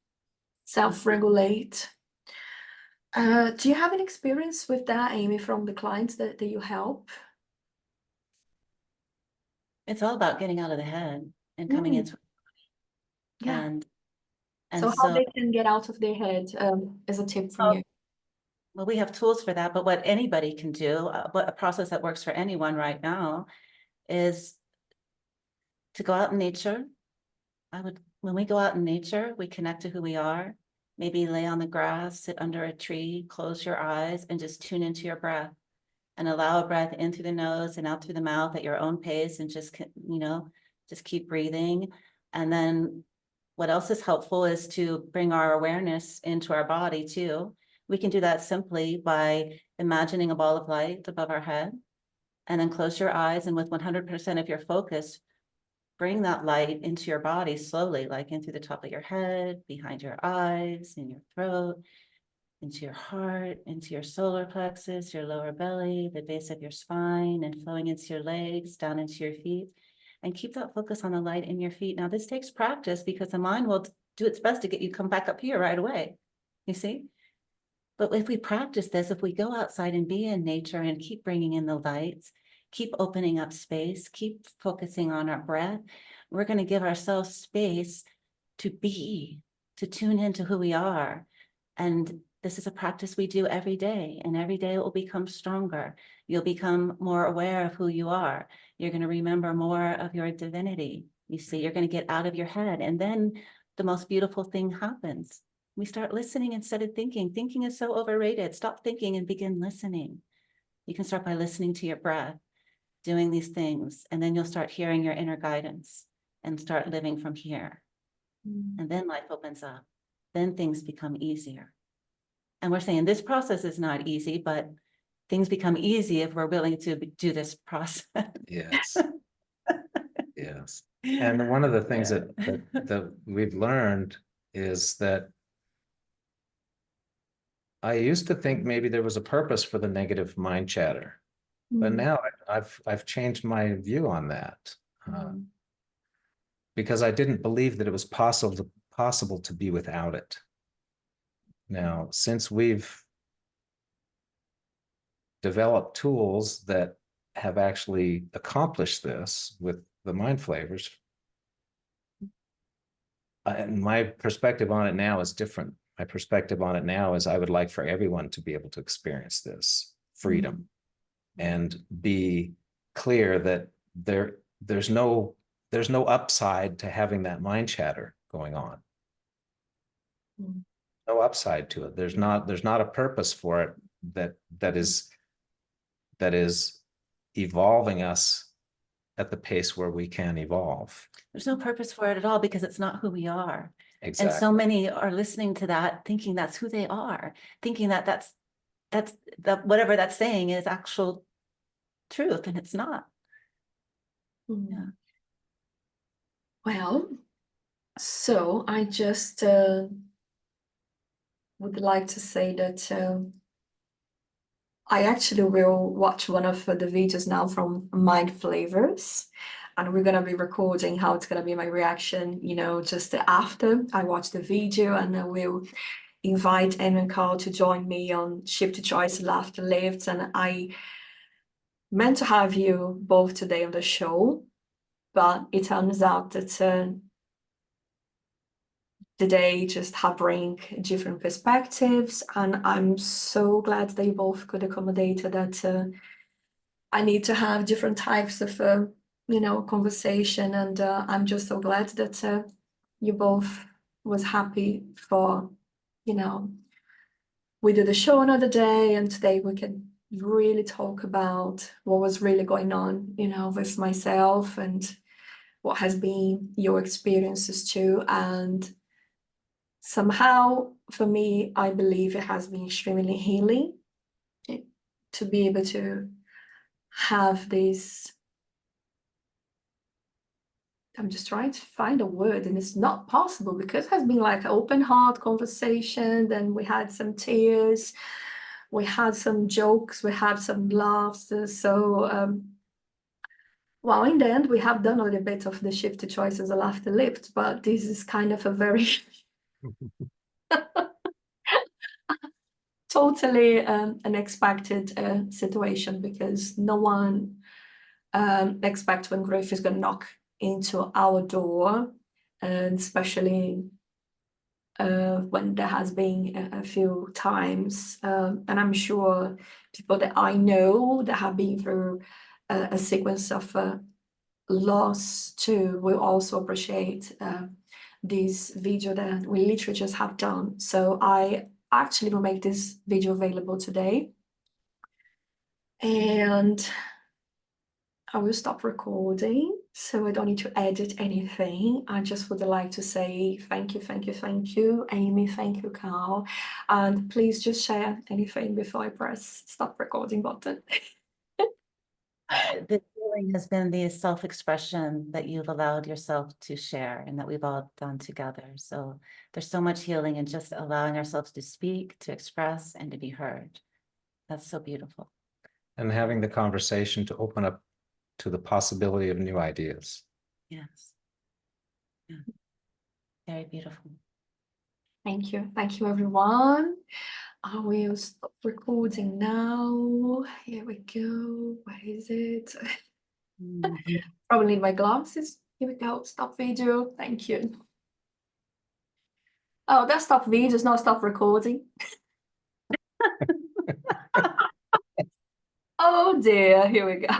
self-regulate. Do you have an experience with that, Amy, from the clients that you help? It's all about getting out of the head and coming into Yeah. and So how they can get out of their head, as a tip from you? well, we have tools for that, but what anybody can do, what a process that works for anyone right now is to go out in nature. When we go out in nature, we connect to who we are. Maybe lay on the grass, sit under a tree, close your eyes, and just tune into your breath and allow a breath in through the nose and out through the mouth at your own pace, and just keep breathing. And then what else is helpful is to bring our awareness into our body too. We can do that simply by imagining a ball of light above our head, and then close your eyes, and with 100% of your focus, bring that light into your body slowly, like in through the top of your head, behind your eyes, in your throat, into your heart, into your solar plexus, your lower belly, the base of your spine, and flowing into your legs, down into your feet. And keep that focus on the light in your feet. Now, this takes practice because the mind will do its best to get you come back up here right away, you see? But if we practice this, if we go outside and be in nature and keep bringing in the lights, keep opening up space, keep focusing on our breath, we're going to give ourselves space to be, to tune into who we are. And this is a practice we do every day, and every day it will become stronger. You'll become more aware of who you are. You're going to remember more of your divinity. You see, you're going to get out of your head. And then the most beautiful thing happens. We start listening instead of thinking. Thinking is so overrated. Stop thinking and begin listening. You can start by listening to your breath, doing these things, and then you'll start hearing your inner guidance and start living from here. And then life opens up. Then things become easier. And we're saying this process is not easy, but things become easy if we're willing to do this process. Yes. Yes. And one of the things that we've learned is that I used to think maybe there was a purpose for the negative mind chatter, but now I've changed my view on that, because I didn't believe that it was possible to be without it. Now, since we've developed tools that have actually accomplished this with the mind flavors, and my perspective on it now is different. My perspective on it now is I would like for everyone to be able to experience this freedom and be clear that there's no upside to having that mind chatter going on. No upside to it. There's not a purpose for it that is evolving us at the pace where we can evolve. There's no purpose for it at all because it's not who we are. Exactly. And so many are listening to that, thinking that's who they are, thinking that whatever that's saying is actual truth, and it's not. Yeah. Well, so I just would like to say that I actually will watch one of the videos now from Mind Flavors, and we're gonna be recording how it's gonna be my reaction, you know, just after I watch the video, and I will invite Em and Carl to join me on Shift to Choice Laughter Lifts, and I meant to have you both today on the show, but it turns out that today just having different perspectives, and I'm so glad they both could accommodate that I need to have different types of you know, conversation, and I'm just so glad that you both was happy for, you know, we did a show another day, and today we can really talk about what was really going on, you know, with myself, and what has been your experiences too. And somehow, for me, I believe it has been extremely healing to be able to have this. I'm just trying to find a word, and it's not possible because it has been like an open heart conversation. Then we had some tears, we had some jokes, we had some laughs. So, well, in the end, we have done a little bit of the shift to choices a laughter lift, but this is kind of a very totally unexpected situation, because no one expects when grief is going to knock into our door, and especially when there has been a few times, and I'm sure people that I know that have been through a sequence of loss too will also appreciate this video that we literally just have done. So I actually will make this video available today, and I will stop recording so I don't need to edit anything. I just would like to say thank you, thank you, thank you, Amy, thank you, Carl. And please just share anything before I press stop recording button. The healing has been the self-expression that you've allowed yourself to share and that we've all done together. So there's so much healing in just allowing ourselves to speak, to express, and to be heard. That's so beautiful. And having the conversation to open up to the possibility of new ideas. Yes. Yeah. Very beautiful. Thank you. Thank you, everyone. I will stop recording now. Here we go. Where is it? Probably need my glasses. Here we go. Stop video. Thank you. Oh, that's stop video. It's not stop recording. Oh dear. Here we go.